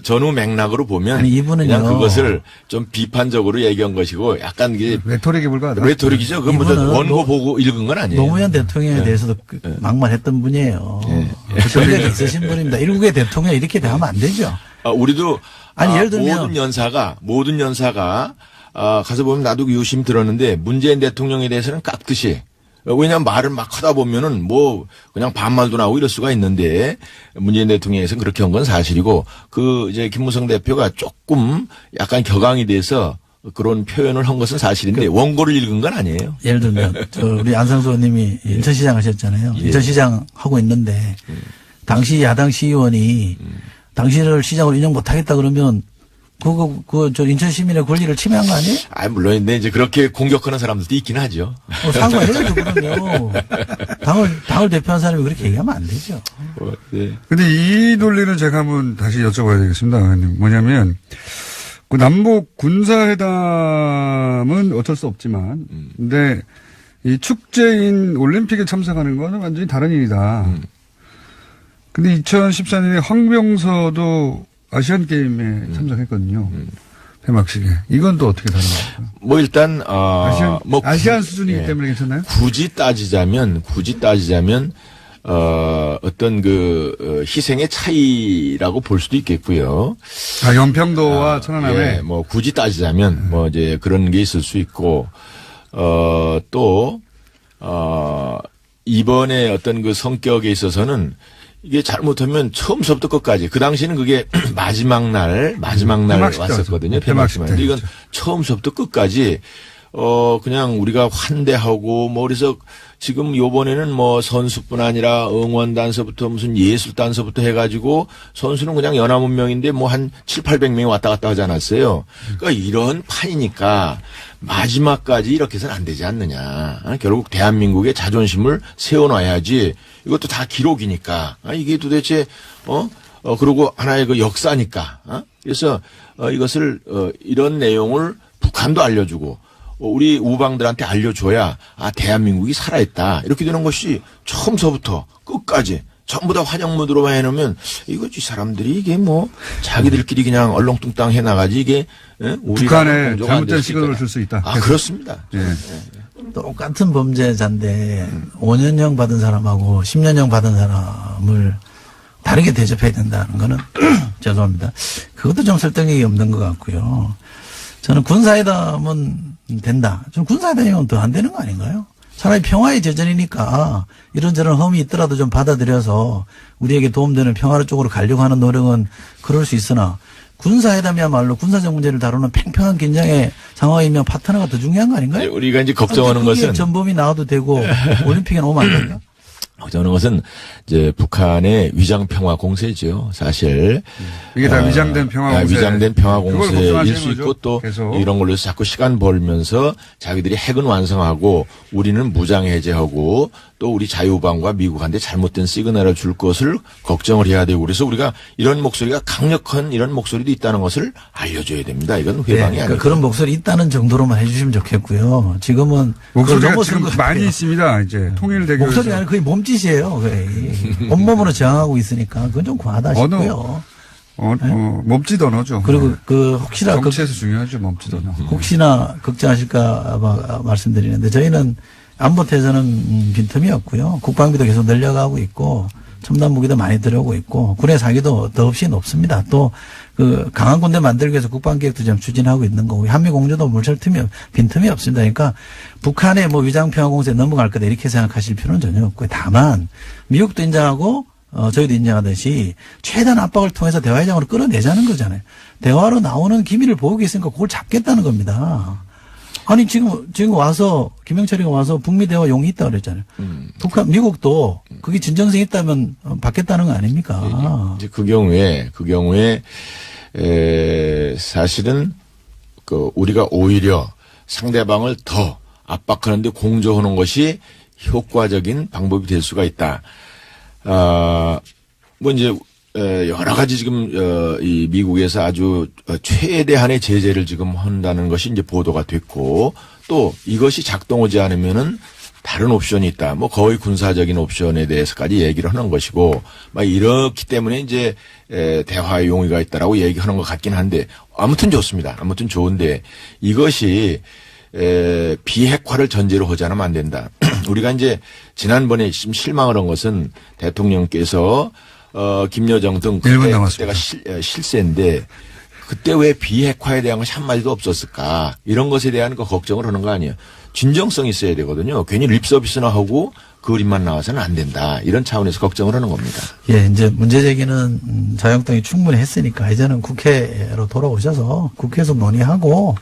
전후 맥락으로 보면 아니, 이분은요. 그냥 그것을 좀 비판적으로 얘기한 것이고 약간 이게 레토릭에 불과하다. 레토릭이죠. 그건 뭐 원고 보고 읽은 건 아니에요. 노무현 대통령에 대해서도 막말했던 분이에요. 전력이 있으신 분입니다. 일국의 대통령 이렇게 대하면 안 되죠. 우리도 아니 예를 들면 모든 연사가 가서 보면 나도 유심히 들었는데 문재인 대통령에 대해서는 깍듯이 왜냐하면 말을 막 하다 보면은 뭐 그냥 반말도 나오고 이럴 수가 있는데 문재인 대통령에서는 그렇게 한 건 사실이고 이제 김무성 대표가 조금 약간 격앙이 돼서 그런 표현을 한 것은 사실인데 원고를 읽은 건 아니에요. 예를 들면 우리 안상수 의원님이 인천시장 하셨잖아요. 예. 인천시장 하고 있는데 당시 야당 시의원이 당신을 시장으로 인정 못하겠다 그러면 저 인천 시민의 권리를 침해한 거 아니에요? 물론인데 이제 그렇게 공격하는 사람들도 있긴 하죠. 사과해야죠, 그럼요. 당을 대표한 사람이 그렇게 얘기하면 안 되죠. 네. 근데 이 논리는 제가 한번 다시 여쭤봐야 되겠습니다. 뭐냐면, 그 남북 군사회담은 어쩔 수 없지만, 근데 이 축제인 올림픽에 참석하는 거는 완전히 다른 일이다. 근데 2014년에 황병서도 아시안 게임에 참석했거든요. 폐막식에. 이건 또 어떻게 다른 겁니까? 뭐 일단 아시안 수준이기 때문에 괜찮나요? 굳이 따지자면 어떤 희생의 차이라고 볼 수도 있겠고요. 연평도와 천안함에. 예, 뭐 굳이 따지자면 뭐 이제 그런 게 있을 수 있고 이번에 어떤 그 성격에 있어서는 이게 잘못하면 처음부터 끝까지 그 당시는 그게 마지막 날 왔었거든요. 폐막식만. 이건 처음부터 끝까지 그냥 우리가 환대하고 뭐 그래서 지금 요번에는 뭐 선수뿐 아니라 응원단서부터 무슨 예술단서부터 해가지고 선수는 그냥 연합운명인데 뭐 한 700~800명이 왔다 갔다 하지 않았어요. 그러니까 이런 판이니까 마지막까지 이렇게 해서는 안 되지 않느냐. 결국 대한민국의 자존심을 세워놔야지. 이것도 다 기록이니까. 이게 도대체 그리고 하나의 그 역사니까. 그래서 이것을 이런 내용을 북한도 알려주고 우리 우방들한테 알려줘야 대한민국이 살아있다 이렇게 되는 것이 처음서부터 끝까지 전부 다 환영무드로만 해놓으면 이 사람들이 이게 뭐 자기들끼리 그냥 얼렁뚱땅 해나가지 이게 북한에 잘못된 시그널을 줄 수 있다. 그렇습니다. 예. 똑같은 범죄자인데 5년형 받은 사람하고 10년형 받은 사람을 다르게 대접해야 된다는 거는 죄송합니다. 그것도 좀 설득력이 없는 것 같고요. 저는 군사회담은 된다. 저는 군사회담이면 더 안 되는 거 아닌가요? 차라리 평화의 제전이니까 이런저런 험이 있더라도 좀 받아들여서 우리에게 도움되는 평화를 쪽으로 가려고 하는 노력은 그럴 수 있으나 군사회담이야말로 군사적 문제를 다루는 팽팽한 긴장의 상황이면 파트너가 더 중요한 거 아닌가요? 우리가 이제 걱정하는 것은 전범이 나와도 되고 올림픽에 오면 안 될까? 걱정하는 것은 이제 북한의 위장평화 공세죠. 사실 이게 다 위장된 평화 공세. 위장된 평화 공세일 수 있고 거죠? 또 계속. 이런 걸로 해서 자꾸 시간 벌면서 자기들이 핵은 완성하고 우리는 무장 해제하고 또 우리 자유방과 미국한테 잘못된 시그널을 줄 것을 걱정을 해야 되고 그래서 우리가 이런 목소리가 강력한 이런 목소리도 있다는 것을 알려줘야 됩니다. 이건 회방이 아니고 그런 목소리 있다는 정도로만 해주시면 좋겠고요. 지금은 목소리가 지금 많이 있습니다. 이제 통일대교에서. 목소리가 아니라 거의 몸짓이에요. 거의. 온몸으로 저항하고 있으니까 그건 좀 과하다 싶고요. 몸짓 언어죠. 그리고 혹시나 정치에서 중요하죠. 몸짓 언어. 혹시나 걱정하실까 말씀드리는데 저희는 안보태에서는 빈틈이 없고요. 국방비도 계속 늘려가고 있고 첨단 무기도 많이 들어오고 있고 군의 사기도 더없이 높습니다. 또 강한 군대 만들기 위해서 국방계획도 좀 추진하고 있는 거고 한미공조도 빈틈이 없습니다. 그러니까 북한의 뭐 위장평화공세에 넘어갈 거다 이렇게 생각하실 필요는 전혀 없고요. 다만 미국도 인정하고 저희도 인정하듯이 최대한 압박을 통해서 대화회장으로 끌어내자는 거잖아요. 대화로 나오는 기미를 보고 있으니까 그걸 잡겠다는 겁니다. 아니 지금 와서 김영철이가 와서 북미 대화 용이 있다 그랬잖아요. 미국도 그게 진정성 있다면 받겠다는 거 아닙니까? 이제 그 경우에 사실은 우리가 오히려 상대방을 더 압박하는데 공조하는 것이 효과적인 방법이 될 수가 있다. 뭐 이제 여러 가지 지금 이 미국에서 아주 최대한의 제재를 지금 한다는 것이 이제 보도가 됐고 또 이것이 작동하지 않으면은 다른 옵션이 있다. 뭐 거의 군사적인 옵션에 대해서까지 얘기를 하는 것이고 막 이렇기 때문에 이제 대화의 용의가 있다라고 얘기하는 것 같긴 한데 아무튼 좋습니다. 아무튼 좋은데 이것이 비핵화를 전제로 하지 않으면 안 된다. 우리가 이제 지난번에 좀 실망을 한 것은 대통령께서 김여정 등 그때가 실세인데 그때 왜 비핵화에 대한 것이 한마디도 없었을까 이런 것에 대한 그 걱정을 하는 거 아니에요. 진정성이 있어야 되거든요. 괜히 립서비스나 하고 그림만 나와서는 안 된다. 이런 차원에서 걱정을 하는 겁니다. 예, 이제 문제 제기는 자유한국당이 충분히 했으니까 이제는 국회로 돌아오셔서 국회에서 논의하고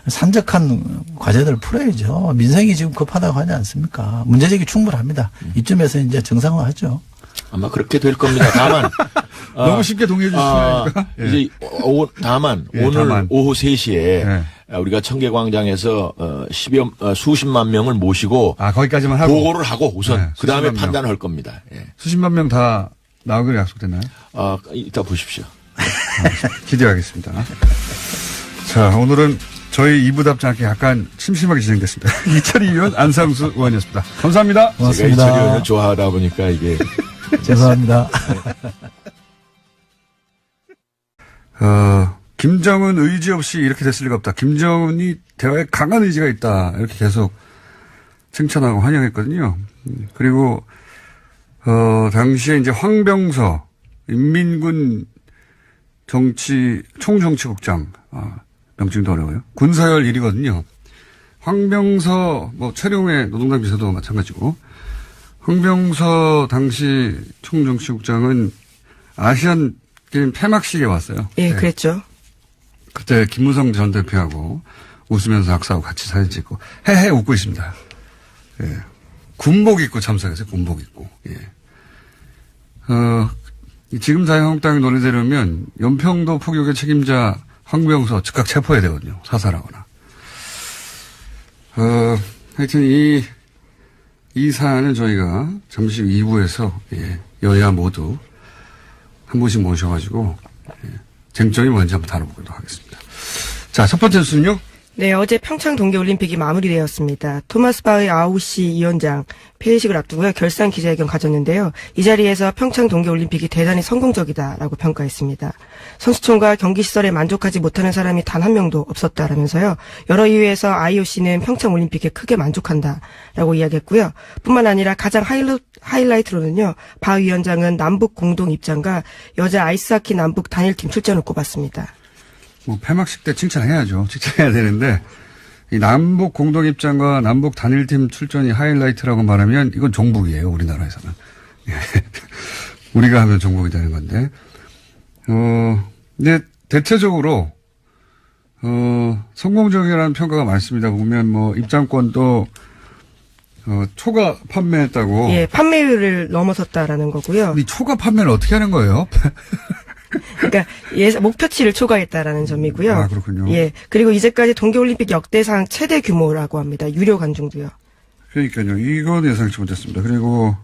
산적한 과제들을 풀어야죠. 민생이 지금 급하다고 하지 않습니까? 문제 제기 충분합니다. 이쯤에서 이제 정상화하죠. 아마 그렇게 될 겁니다. 다만 너무 쉽게 동의해 주시니까. 이제 다만 오늘 오후 3시에 우리가 청계광장에서 수십만 명을 모시고 거기까지만 하고 보고를 하고 우선 그다음에 판단을 할 겁니다. 예. 수십만 명 다 나오기로 약속됐나요? 이따 보십시오. 기대하겠습니다. 자, 오늘은 저희 2부답지 않게 약간 심심하게 진행됐습니다. 이철희 의원, 안상수 의원이었습니다. 감사합니다. 고맙습니다. 제가 이철희 의원을 좋아하다 보니까 이게 죄송합니다. 김정은 의지 없이 이렇게 됐을 리가 없다. 김정은이 대화에 강한 의지가 있다. 이렇게 계속 칭찬하고 환영했거든요. 그리고 당시에 이제 황병서 인민군 총정치국장 명칭도 어려워요. 군사열 1위거든요. 황병서 최룡의 노동당 비서도 마찬가지고 황병서 당시 총정치국장은 아시안 게임 폐막식에 왔어요. 예, 그랬죠. 그때 김무성 전 대표하고 웃으면서 학사하고 같이 사진 찍고 헤헤 웃고 있습니다. 예. 군복 입고 참석했어요. 군복 입고. 예. 지금 자유한국당이 논의되려면 연평도 포격의 책임자 황병서 즉각 체포해야 되거든요. 사살하거나. 하여튼 이 사안은 저희가 잠시 2부에서 예, 여야 모두 한 분씩 모셔가지고 예, 쟁점이 뭔지 한번 다뤄보도록 하겠습니다. 자, 첫 번째 뉴스는요. 네, 어제 평창 동계올림픽이 마무리되었습니다. 토마스 바흐 아우시 위원장 폐회식을 앞두고요. 결산 기자회견 가졌는데요. 이 자리에서 평창 동계올림픽이 대단히 성공적이다라고 평가했습니다. 선수촌과 경기시설에 만족하지 못하는 사람이 단 한 명도 없었다라면서요. 여러 이유에서 IOC는 평창올림픽에 크게 만족한다라고 이야기했고요. 뿐만 아니라 가장 하이라이트로는요. 바흐 위원장은 남북 공동 입장과 여자 아이스하키 남북 단일팀 출전을 꼽았습니다. 뭐 폐막식 때 칭찬해야죠. 칭찬해야 되는데 이 남북 공동 입장과 남북 단일팀 출전이 하이라이트라고 말하면 이건 종북이에요. 우리나라에서는. 예. 우리가 하면 종북이 되는 건데. 근데 대체적으로 성공적이라는 평가가 많습니다. 보면 뭐 입장권도 초과 판매했다고. 예, 판매율을 넘어섰다라는 거고요. 이 초과 판매를 어떻게 하는 거예요? 그러니까 목표치를 초과했다라는 점이고요. 아, 그렇군요. 예. 그리고 이제까지 동계올림픽 역대상 최대 규모라고 합니다. 유료 관중도요. 그러니까요. 이건 예상치 못했습니다. 그리고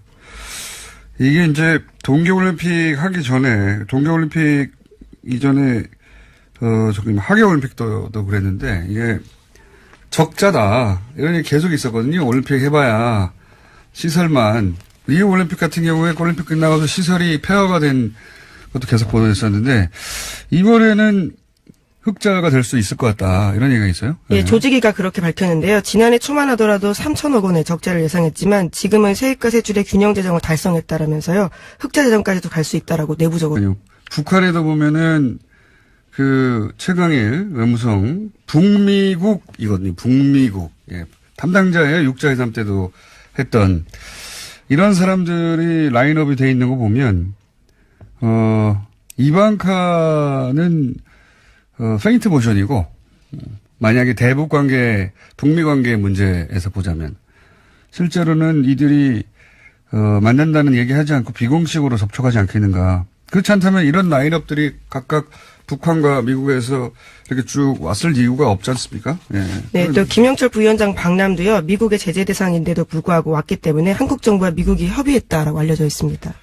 이게 이제 동계올림픽 하기 전에, 동계올림픽 이전에, 하계올림픽도 그랬는데, 이게 적자다. 이런 얘기 계속 있었거든요. 올림픽 해봐야 시설만. 리우 올림픽 같은 경우에 올림픽 끝나가서 시설이 폐허가 된 것도 계속 보도됐었는데, 이번에는 흑자가 될 수 있을 것 같다. 이런 얘기가 있어요. 예, 네. 조직위가 그렇게 밝혔는데요. 지난해 초만 하더라도 3천억 원의 적자를 예상했지만 지금은 세입과 세출의 균형 재정을 달성했다라면서요. 흑자 재정까지도 갈 수 있다라고 내부적으로. 아니요. 북한에도 보면은 최강일 외무성 북미국이거든요. 북미국. 예. 담당자예요. 육자회담 때도 했던 이런 사람들이 라인업이 돼 있는 거 보면 이방카는 페인트 모션이고, 만약에 대북 관계, 북미 관계 문제에서 보자면, 실제로는 이들이, 만난다는 얘기 하지 않고 비공식으로 접촉하지 않겠는가. 그렇지 않다면 이런 라인업들이 각각 북한과 미국에서 이렇게 쭉 왔을 이유가 없지 않습니까? 예. 네, 또 김영철 부위원장 방남도요. 미국의 제재 대상인데도 불구하고 왔기 때문에 한국 정부와 미국이 협의했다라고 알려져 있습니다.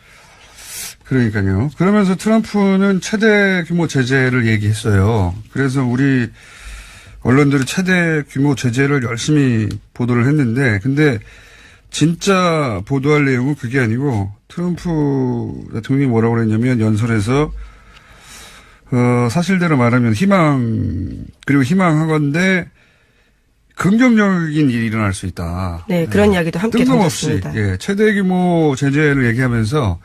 그러니까요. 그러면서 트럼프는 최대 규모 제재를 얘기했어요. 그래서 우리 언론들이 최대 규모 제재를 열심히 보도를 했는데, 근데 진짜 보도할 내용은 그게 아니고 트럼프 대통령이 뭐라고 그랬냐면 연설에서 사실대로 말하면 희망하건대 긍정적인 일이 일어날 수 있다. 네, 그런 이야기도 함께 뜬금없이 던졌습니다. 예, 최대 규모 제재를 얘기하면서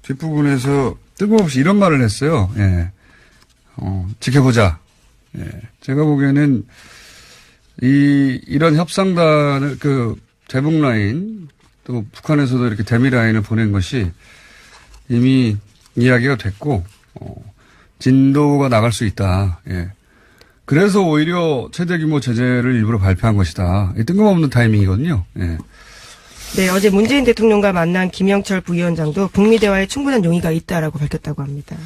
뒷부분에서 뜬금없이 이런 말을 했어요. 예. 지켜보자. 예. 제가 보기에는 이런 협상단을 대북 라인 또 북한에서도 이렇게 대미 라인을 보낸 것이 이미 이야기가 됐고 진도가 나갈 수 있다. 예. 그래서 오히려 최대 규모 제재를 일부러 발표한 것이다. 뜬금없는 타이밍이거든요. 예. 네, 어제 문재인 대통령과 만난 김영철 부위원장도 북미 대화에 충분한 용의가 있다라고 밝혔다고 합니다.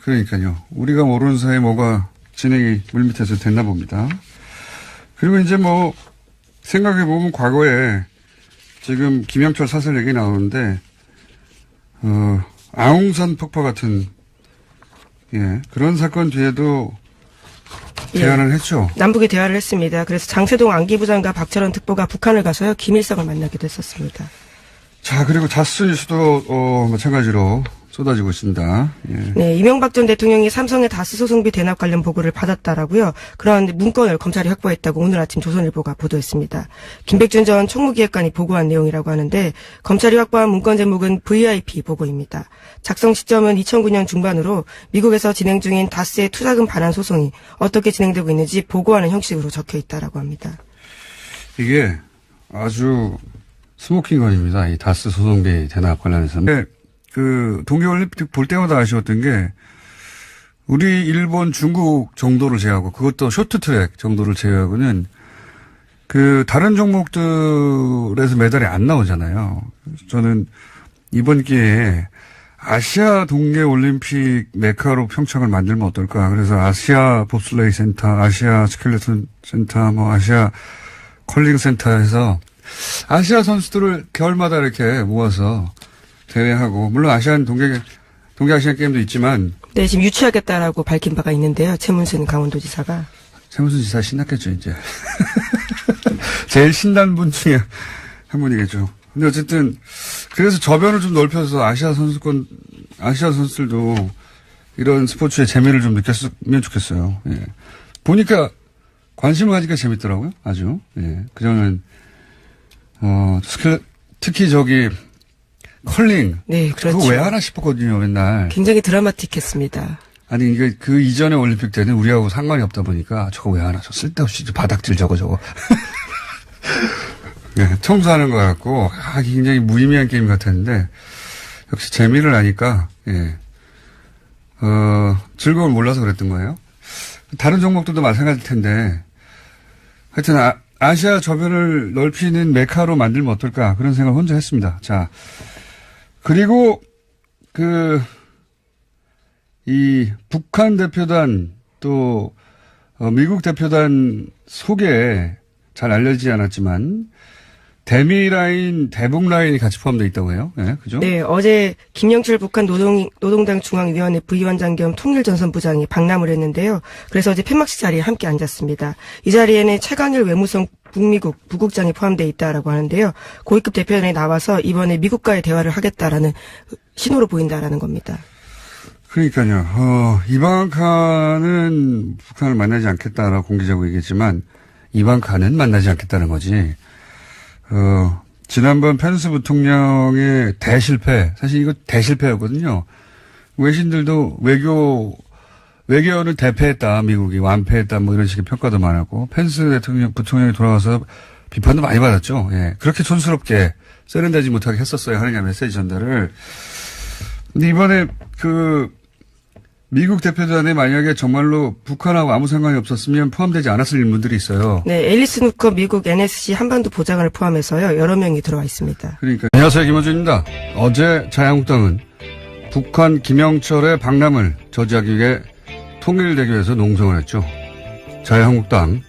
그러니까요. 우리가 모르는 사이에 뭐가 진행이 물밑에서 됐나 봅니다. 그리고 이제 생각해보면 과거에 지금 김영철 사설 얘기 나오는데, 아웅산 폭파 같은, 예, 그런 사건 뒤에도 대화를 했죠. 남북이 대화를 했습니다. 그래서 장세동 안기부장과 박철원 특보가 북한을 가서요. 김일성을 만나기도 했었습니다. 자, 그리고 다스 뉴스도 마찬가지로 쏟아지고 있습니다. 예. 네, 이명박 전 대통령이 삼성의 다스 소송비 대납 관련 보고를 받았다라고요. 그런 문건을 검찰이 확보했다고 오늘 아침 조선일보가 보도했습니다. 김백준 전 총무기획관이 보고한 내용이라고 하는데 검찰이 확보한 문건 제목은 VIP 보고입니다. 작성 시점은 2009년 중반으로 미국에서 진행 중인 다스의 투자금 반환 소송이 어떻게 진행되고 있는지 보고하는 형식으로 적혀 있다라고 합니다. 이게 아주 스모킹건입니다. 이 다스 소송비 대납 관련해서는. 동계올림픽 볼 때마다 아쉬웠던 게, 우리, 일본, 중국 정도를 제외하고 그것도 쇼트트랙 정도를 제외하고는 그 다른 종목들에서 메달이 안 나오잖아요. 저는 이번 기회에 아시아 동계올림픽 메카로 평창을 만들면 어떨까. 그래서 아시아 봅슬레이 센터, 아시아 스켈레톤 센터, 뭐 아시아 컬링 센터에서 아시아 선수들을 겨울마다 이렇게 모아서 대회하고, 물론 아시안 동계아시안 게임도 있지만. 네, 지금 유치하겠다라고 밝힌 바가 있는데요. 최문순 강원도지사가. 최문순 지사 신났겠죠, 이제. 제일 신난 분 중에 한 분이겠죠. 근데 어쨌든, 그래서 저변을 좀 넓혀서 아시아 선수들도 이런 스포츠의 재미를 좀 느꼈으면 좋겠어요. 예. 보니까 관심을 가지니까 재밌더라고요. 아주. 예. 그전엔, 특히 컬링. 네, 그렇죠. 그거 왜 하나 싶었거든요, 맨날. 굉장히 드라마틱했습니다. 아니, 이게 그 이전의 올림픽 때는 우리하고 상관이 없다 보니까 저거 왜 하나, 저 쓸데없이 바닥질 저거. 네, 청소하는 것 같고, 굉장히 무의미한 게임 같았는데, 역시 재미를 아니까, 예. 즐거움을 몰라서 그랬던 거예요. 다른 종목들도 마찬가지일 텐데, 하여튼, 아시아 저변을 넓히는 메카로 만들면 어떨까, 그런 생각을 혼자 했습니다. 자, 그리고, 이 북한 대표단 또 미국 대표단 속에 잘 알려지지 않았지만 대미 라인, 대북 라인이 같이 포함되어 있다고 해요. 네, 그죠? 네, 어제 김영철 북한 노동당 중앙위원회 부위원장 겸 통일전선부장이 방남을 했는데요. 그래서 어제 폐막식 자리에 함께 앉았습니다. 이 자리에는 최강일 외무성 북미국 부국장이 포함되어 있다라고 하는데요. 고위급 대표단이 나와서 이번에 미국과의 대화를 하겠다라는 신호로 보인다라는 겁니다. 그러니까요. 이방카는 북한을 만나지 않겠다라고 공개적으로 얘기했지만 이방카는 만나지 않겠다는 거지. 지난번 펜스 부통령의 대실패, 사실 이거 대실패였거든요. 외신들도 외교는 대패했다, 미국이 완패했다, 뭐 이런 식의 평가도 많았고, 펜스 부통령이 돌아와서 비판도 많이 받았죠. 예. 그렇게 촌스럽게 세련되지 못하게 했었어야 하느냐 메시지 전달을. 근데 이번에 미국 대표단에 만약에 정말로 북한하고 아무 상관이 없었으면 포함되지 않았을 인물들이 있어요. 네, 앨리스 누커 미국 NSC 한반도 보좌관을 포함해서요, 여러 명이 들어와 있습니다. 그러니까. 안녕하세요, 김어준입니다. 어제 자유한국당은 북한 김영철의 방남을 저지하기 위해 통일대교에서 농성을 했죠. 자유한국당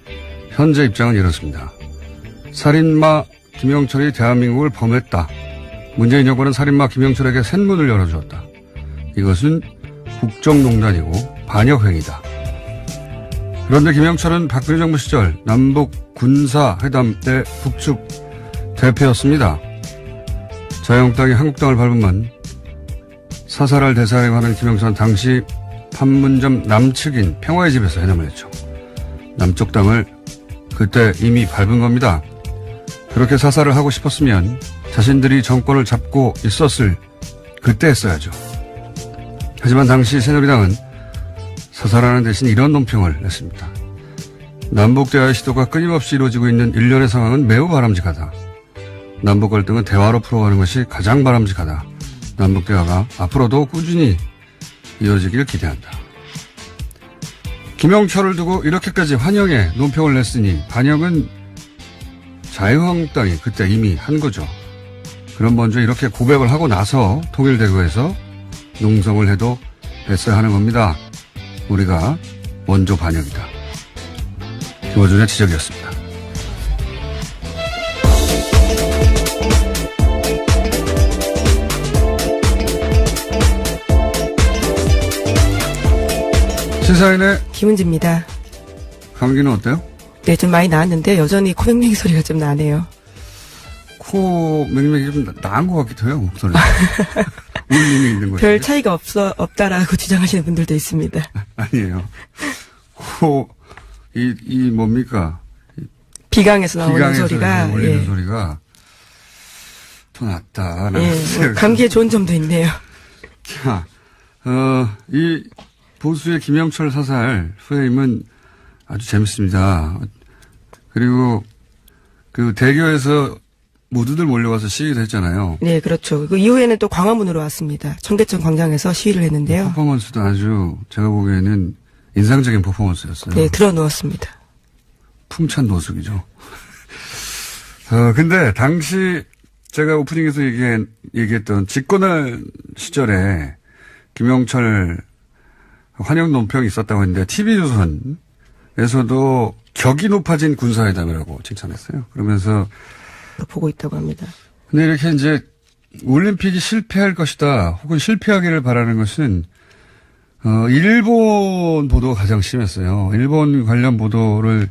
현재 입장은 이렇습니다. 살인마 김영철이 대한민국을 범했다. 문재인 정부는 살인마 김영철에게 쇳문을 열어주었다. 이것은 국정농단이고 반역행위다. 그런데 김영철은 박근혜 정부 시절 남북 군사회담 때 북측 대표였습니다. 자유한국당이 한국당을 밟으면 사살할 대상에 관한 김영철은 당시 판문점 남측인 평화의 집에서 회담을 했죠. 남쪽 땅을 그때 이미 밟은 겁니다. 그렇게 사살을 하고 싶었으면 자신들이 정권을 잡고 있었을 그때 했어야죠. 하지만 당시 새누리당은 사살하는 대신 이런 논평을 냈습니다. 남북 대화의 시도가 끊임없이 이루어지고 있는 일련의 상황은 매우 바람직하다. 남북 갈등은 대화로 풀어가는 것이 가장 바람직하다. 남북 대화가 앞으로도 꾸준히 이어지길 기대한다. 김영철을 두고 이렇게까지 환영의 논평을 냈으니 반역은 자유한국당이 그때 이미 한 거죠. 그럼 먼저 이렇게 고백을 하고 나서 통일대교에서 농성을 해도 됐어야 하는 겁니다. 우리가 원조 반역이다. 김어준의 지적이었습니다. 시사인의 김은지입니다. 감기는 어때요? 네, 좀 많이 나았는데 여전히 코맹맹이 소리가 좀 나네요. 코 맹맹이 좀 나은 것 같기도 해요, 목소리가. 울림이 있는 거죠. 별 차이가 없다라고 주장하시는 분들도 있습니다. 아니에요. 뭡니까? 비강에서 나오는 소리가. 울리는 소리가 더 낫다. 예, 감기에 좋은 점도 있네요. 자, 이 보수의 김영철 사살 프레임은 아주 재밌습니다. 그리고 그 대교에서 모두들 몰려가서 시위를 했잖아요. 네, 그렇죠. 그 이후에는 또 광화문으로 왔습니다. 청계천 광장에서 시위를 했는데요. 퍼포먼스도 아주 제가 보기에는 인상적인 퍼포먼스였어요. 네, 드러누웠습니다. 풍찬 노숙이죠. 근데 당시 제가 오프닝에서 얘기했던 집권할 시절에 김영철 환영 논평이 있었다고 했는데 TV조선에서도 격이 높아진 군사회담이라고 칭찬했어요. 그러면서 보고 있다고 합니다. 근데 이렇게 이제 올림픽이 실패할 것이다 혹은 실패하기를 바라는 것은 일본 보도가 가장 심했어요. 일본 관련 보도를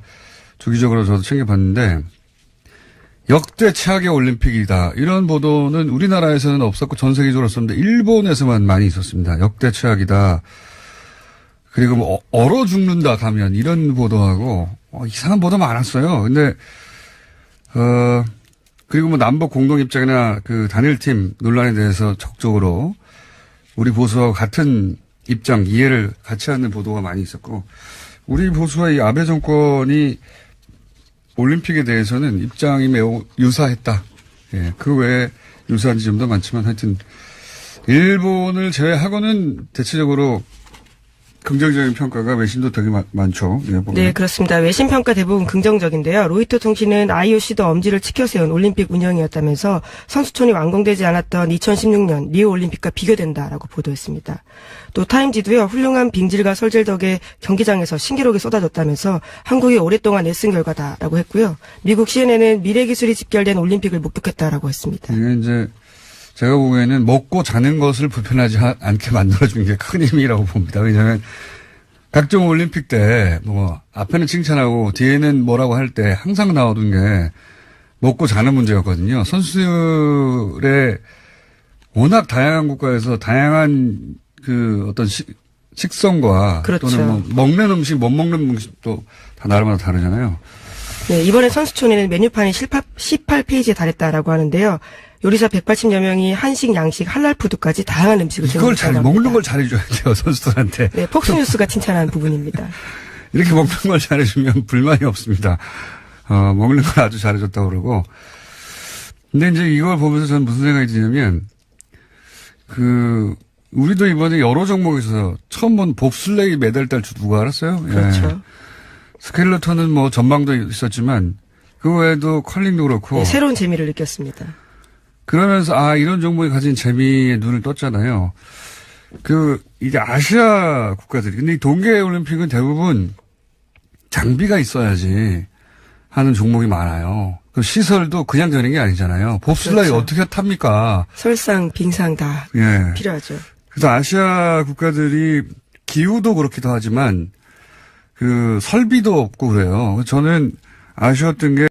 주기적으로 저도 챙겨봤는데 역대 최악의 올림픽이다. 이런 보도는 우리나라에서는 없었고 전 세계적으로 없었는데 일본에서만 많이 있었습니다. 역대 최악이다. 그리고 뭐 얼어 죽는다 가면 이런 보도하고 이상한 보도 많았어요. 근데 그리고 뭐 남북 공동 입장이나 그 단일팀 논란에 대해서 적극적으로 우리 보수와 같은 입장 이해를 같이 하는 보도가 많이 있었고 우리 보수와 이 아베 정권이 올림픽에 대해서는 입장이 매우 유사했다. 예, 그 외에 유사한 지점도 많지만 하여튼 일본을 제외하고는 대체적으로 긍정적인 평가가 외신도 되게 많죠. 예, 네, 그렇습니다. 외신 평가 대부분 긍정적인데요. 로이터 통신은 IOC도 엄지를 치켜세운 올림픽 운영이었다면서 선수촌이 완공되지 않았던 2016년 리우 올림픽과 비교된다라고 보도했습니다. 또 타임지도요. 훌륭한 빙질과 설질 덕에 경기장에서 신기록이 쏟아졌다면서 한국이 오랫동안 애쓴 결과다라고 했고요. 미국 CNN은 미래 기술이 집결된 올림픽을 목격했다라고 했습니다. 이게 이제 제가 보기에는 먹고 자는 것을 불편하지 않게 만들어준 게 큰 힘이라고 봅니다. 왜냐하면 각종 올림픽 때 뭐 앞에는 칭찬하고 뒤에는 뭐라고 할 때 항상 나오던 게 먹고 자는 문제였거든요. 선수들의 워낙 다양한 국가에서 다양한 그 어떤 식성과 그렇죠. 또는 뭐 먹는 음식, 못 먹는 음식도 다 나라마다 다르잖아요. 네, 이번에 선수촌에는 메뉴판이 18페이지에 달했다라고 하는데요. 요리사 180여 명이 한식, 양식, 할랄푸드까지 다양한 음식을 이걸 제공했다고 먹는 합니다. 걸 잘해줘야 돼요, 선수들한테. 네, 폭스뉴스가 칭찬한 부분입니다. 이렇게 먹는 걸 잘해주면 불만이 없습니다. 먹는 걸 아주 잘해줬다고 그러고. 근데 이제 이걸 보면서 저는 무슨 생각이 드냐면, 우리도 이번에 여러 종목에서 처음 본 봅슬레이 메달 딸 줄 누가 알았어요? 그렇죠. 예. 스켈레톤은 뭐 전망도 있었지만, 그 외에도 컬링도 그렇고. 네, 새로운 재미를 느꼈습니다. 그러면서, 이런 종목이 가진 재미에 눈을 떴잖아요. 이게 아시아 국가들이. 근데 이 동계올림픽은 대부분 장비가 있어야지 하는 종목이 많아요. 그 시설도 그냥 되는 게 아니잖아요. 봅슬라이 그렇죠. 어떻게 탑니까? 설상, 빙상 다 예. 필요하죠. 그래서 아시아 국가들이 기후도 그렇기도 하지만 설비도 없고 그래요. 저는 아쉬웠던 게